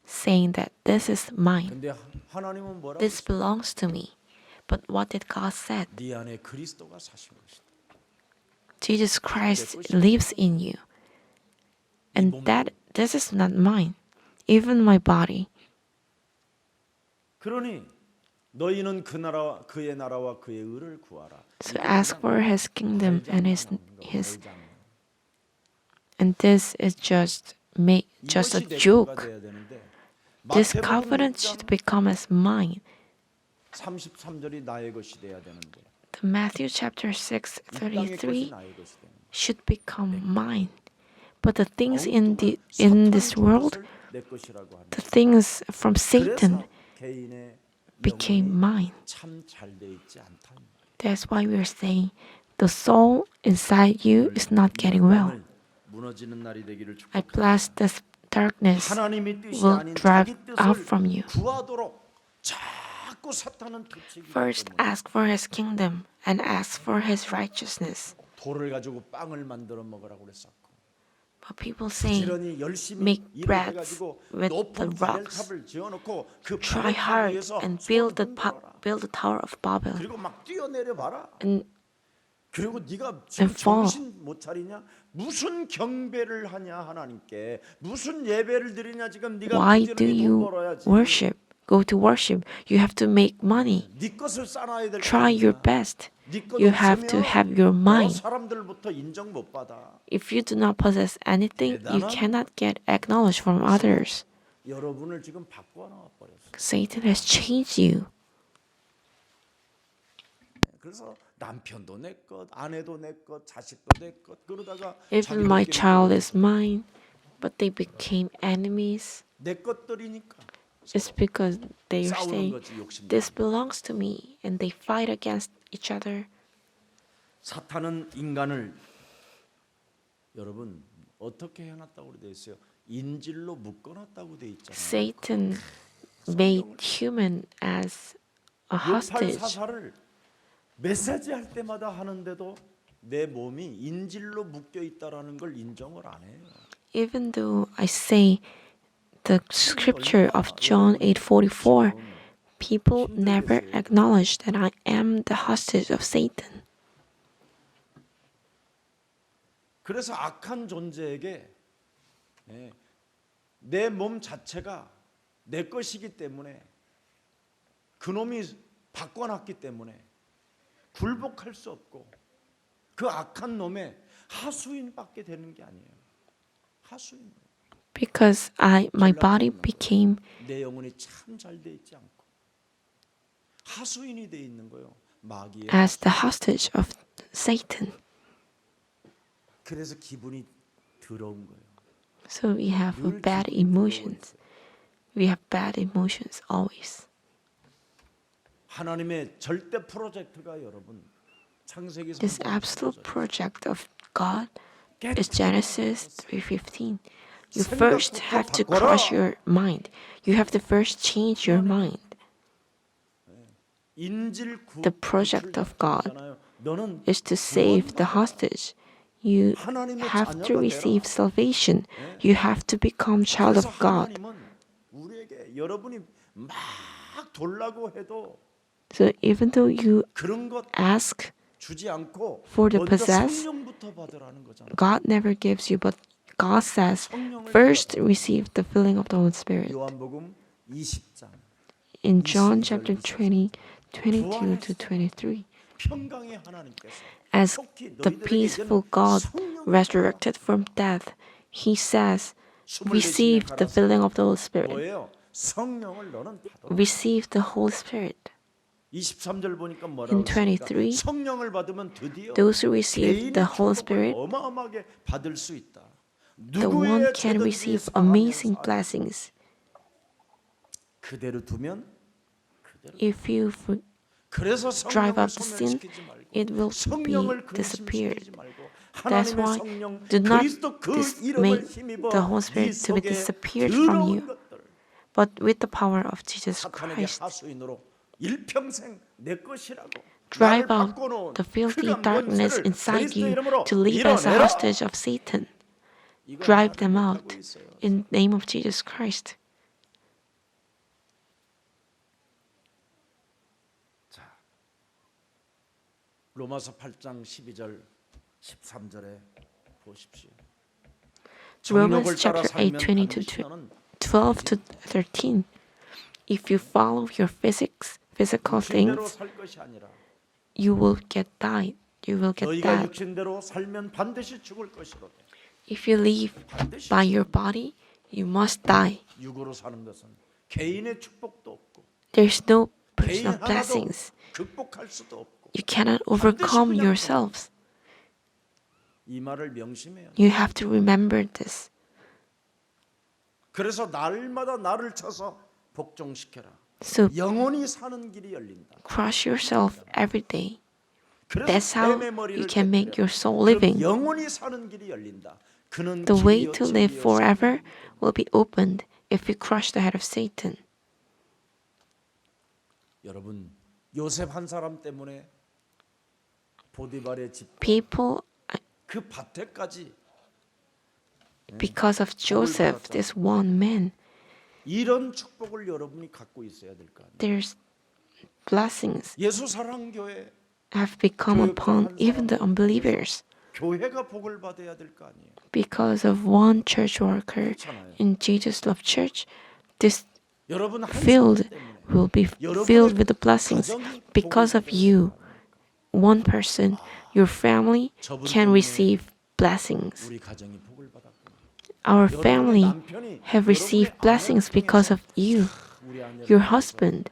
saying that this is mine. 근데 하나님은 뭐라고 This 했어요? belongs to me. But what did God say? 네 안에 그리스도가 사신 것이다. Jesus Christ lives in you. And that this is not mine. Even my body. 그러니 너희는 그 나라와 그의 나라와 그의 의를 구하라. So ask for his kingdom and his 말장. and this is just a 이것이 내 joke. 거가 돼야 되는데 This 마태복음 covenant 6장 should become as mine. 33절이 나의 것이 돼야 되는데 The Matthew chapter 이 땅의 것이 6:33 나의 것이 되는 should become mine. But the things 엉뚱한 in this 사탄이 준 world, 것을 내 것이라고 하는 the things from Satan 그래서 개인의 became 영혼이 mine. 참 잘 돼 있지 않다. That's why we are saying the soul inside you is not getting well. 무너지는 날이 되기를 I 축복합니다. bless this darkness 하나님의 뜻이 will 아닌 drive 자기 out 뜻을 from you. 구하도록 자꾸 사탄은 부추기기 First, 때문에 ask for his kingdom and ask for his righteousness. 돌을 가지고 빵을 만들어 먹으라고 그랬었고 But people say, 부지런히 열심히 make 일을 breads 해가지고 with 높은 the rocks. 바벨탑을 지어놓고 그 try 바벨탑 hard 위에서 and 손을 build 흔들어라. the Tower of Babel. 그리고 막 뛰어내려 봐라. And 그리고 네가 지금 fall. 정신 못 차리냐? 무슨 경배를 하냐 하나님께 무슨 예배를 드리냐 지금 네가 why do 부지런히 돈 you 벌어야지. go to worship? You have to make money. 네 것을 쌓아야 될 Try your 거야. best. 네 것 You have to 없으면 have your 너 mind. 사람들부터 인정 못 받아. If you do not possess anything, you 대단한 cannot get acknowledged from others. 여러분을 지금 바꿔 놔 버렸어. Satan has changed you. 그래서 남편도 내 것, 아내도 내 것, 자식도 내 것. 그러다가 Even my child is mine, but they became enemies. 내 것들이니까 It's because they are 싸우는 saying, 거지 욕심. this belongs to me, and they fight against each other. 사탄은 인간을 여러분 어떻게 해놨다고 돼 있어요? 인질로 묶어놨다고 돼 있잖아요. Satan made human as a hostage. 684를 메시지 할 때마다 하는데도 내 몸이 인질로 묶여 있다라는 걸 인정을 안 해요. Even though I say the scripture of John 8:44, people never acknowledge that I am the hostage of Satan. 그래서 악한 존재에게 내 몸 자체가 내 것이기 때문에 그놈이 바꿔놨기 때문에 굴복할 수 없고 그 악한 놈의 하수인밖에 되는 게 아니에요. 하수인. Because my body became 내 영혼이 참 잘 돼 있지 않고 하수인이 돼 있는 거예요. 마귀의 as the hostage of Satan. 그래서 기분이 더러운 거예요. So we have 늘 bad 기분이 emotions. 더러워 We have bad emotions always. 하나님의 절대 프로젝트가 여러분 창세기 This 3장 absolute 15절. project of God is Genesis 3:15. You first have to crush your mind. You have to first change your mind. 인질 구- The project of God 있잖아요. 너는 is to save the hostage. You have to receive salvation. You have to become child 그래서 of God. 하나님은 우리에게 여러분이 막 돌라고 해도 So even though you 그런 것 ask, 주지 않고 For the 먼저 possess, 성령부터 받으라는 거잖아요. God never gives you, but God says, first receive the filling of the Holy Spirit. 요한복음 20장 In John chapter 20, 22 to 23, 평강의 하나님께서 as 속히 the 너희들에게 peaceful 이제는 God 성령을 resurrected from death, He says, receive the filling of the Holy Spirit. 뭐예요? 성령을 너는 받아. Receive the Holy Spirit. 23절 보니까 뭐라고 In 했습니까? 23, 성령을 받으면 드디어 those who receive the 개인의 Holy 축복을 Spirit, 어마어마하게 받을 수 있다. the one 누구의 can 죄든지 receive 사하면 amazing 사하리. blessings. 그대로 두면 그대로. If you 그래서 drive 성령을 out the sin, 소멸시키지 말고 it will 성령을 be disappeared. 근심시키지 말고 That's 하나님의 why 성령 do not 그리스도 그 이름을 make 힘입어 the Holy 네 Spirit to be 속에 disappeared from 더러운 you, 것들 but with the power of Jesus 사탄에게 Christ. 하수인으로 일평생 내 것이라고 Drive 나를 out 바꿔놓은 the filthy 흑암 darkness 권세를 inside 그리스도 you 이름으로 to live as a 밀어내라. hostage of Satan. 이거 Drive 말을 them 못하고 out 있어요. in the name of Jesus Christ. 로마서 8장 12절 13절에 보십시오. Romans 정욕을 따라 chapter 8, 살면 20 to 반드시 너는 12 to 13. If you follow your physical 육신대로 things, 살 것이 아니라 you will get died. You will get 너희가 dead. 육신대로 살면 반드시 죽을 것이로되 If you live 반드시 by your body, you must die. 육으로 사는 것은 개인의 축복도 없고 There's no 개인 personal 하나도 blessings. 극복할 수도 없고 You cannot overcome 그냥 yourselves. 이 말을 명심해야 돼. You have to remember this. 그래서 날마다 나를 쳐서 복종시켜라. So 영원히 사는 길이 열린다. crush yourself every day. 그래서 That's how 뱀의 머리를 you can make 깨뜨려. your soul 그럼 living. 영원히 사는 길이 열린다. 그는 The way 길이요, to live 진리요, forever 생명이기 will be opened if you crush the head of Satan. 여러분 요셉 한 사람 때문에 보디발의 집 People, 그 밭에까지 because of Joseph, this one man, 이런 축복을 여러분이 갖고 있어야 될 거 아니에요. there's blessings 예수 사랑 교회 have become upon even the unbelievers 교회가 복을 받아야 될 거 아니에요. because of one church worker 그렇잖아요. in Jesus Love Church. This 여러분 한 field 사람 때문에 will be filled with the blessings because of you. One person, your family can receive blessings. 우리 가정이 복을 받았구나. Our 여러분의 family 남편이 have received 여러분의 blessings 아내를 because 통해서 of you. 우리 아내를 Your 통해서 husband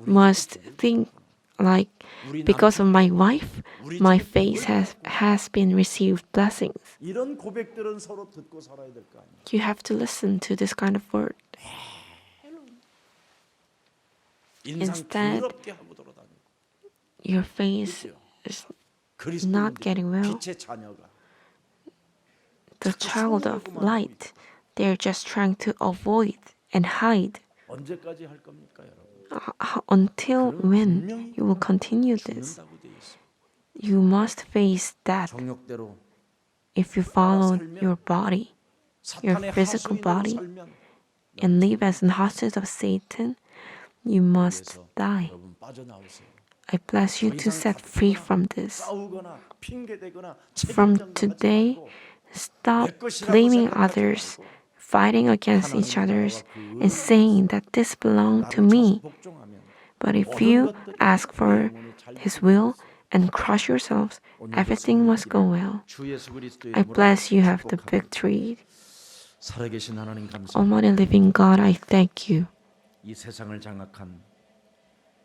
must think like, 우리 because of 남편이 my wife, 우리 my 집에 face 복을 has been received blessings. 이런 고백들은 서로 듣고 살아야 될 거 아니에요. You have to listen to this kind of word. 인상 Instead, 더럽게 하고 돌아다니고 Your face 그렇죠? is 그리스도인들이 not getting well. 빛의 자녀가 The child of light. They're just trying to avoid and hide. 언제까지 할 겁니까, 여러분? Until 그러면 when 분명히 you will continue this? 죽는다고 돼 있어. You must face that 정욕대로 if you follow your body 사탄의 physical 하수인으로 body 살면 and live as an hostage of Satan, you must 여기에서 die. 여러분 빠져나오세요. I bless you 더 to 이상 set free from this. 싸우거나 핑계대거나 From 책임전도 하지 today, 말고 Stop blaming others, fighting against each others, and saying that this belonged to me. But if you ask for His will and crush yourselves, everything must go well. I bless you have the victory. 살아계신 하나님 감사합니다. Almighty living God, I thank you. 이 세상을 장악한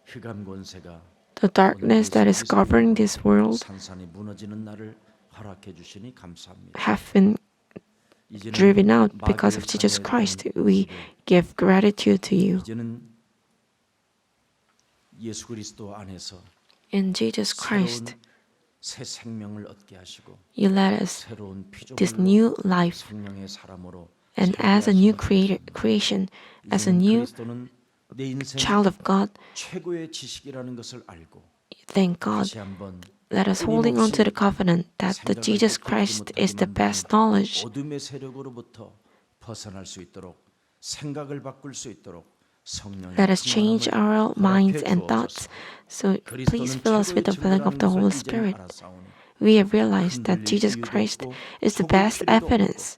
흑암 권세가 The darkness that is governing this world 산산이 무너지는 날을 허락해 주시니 감사합니다. have been 이제는 driven out because 마귀의 of Jesus 자녀의 Christ. 된 We give gratitude to you. 이제는 예수 그리스도 안에서 In Jesus Christ, 새로운 새 생명을 얻게 하시고 you let us 새로운 this 피조물로 new life, 성령의 사람으로 and 살게 as a new 하시고 creation, as a 이제는 new 그리스도는 내 인생 child of God, 최고의 지식이라는 것을 알고 thank God. 다시 한번 Let us holding on to the covenant that the Jesus Christ is the best knowledge. 어둠의 세력으로부터 벗어날 수 있도록 생각을 바꿀 수 있도록 성령의 Let us change our minds and thoughts. So please fill us with the filling of the Holy Spirit. We have realized that Jesus Christ is the best evidence.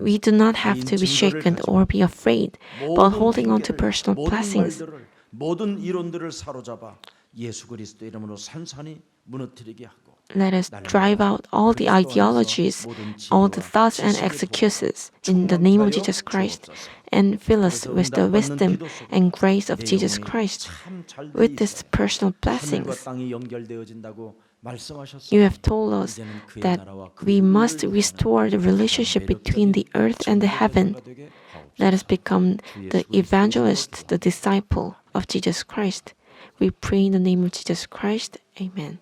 We do not have to be shaken or be afraid, but holding on to personal blessings. 모든 이론들을 사로잡아 예수 그리스도 이름으로 산산히 무너뜨리게 하고 Let us drive out all the ideologies, all the thoughts and excuses in the name of Jesus Christ, and fill us with the wisdom and grace of Jesus Christ. With these personal blessings, you have told us that we must restore the relationship between the earth and the heaven. Let us become the evangelist, the disciple of Jesus Christ. We pray in the name of Jesus Christ. Amen.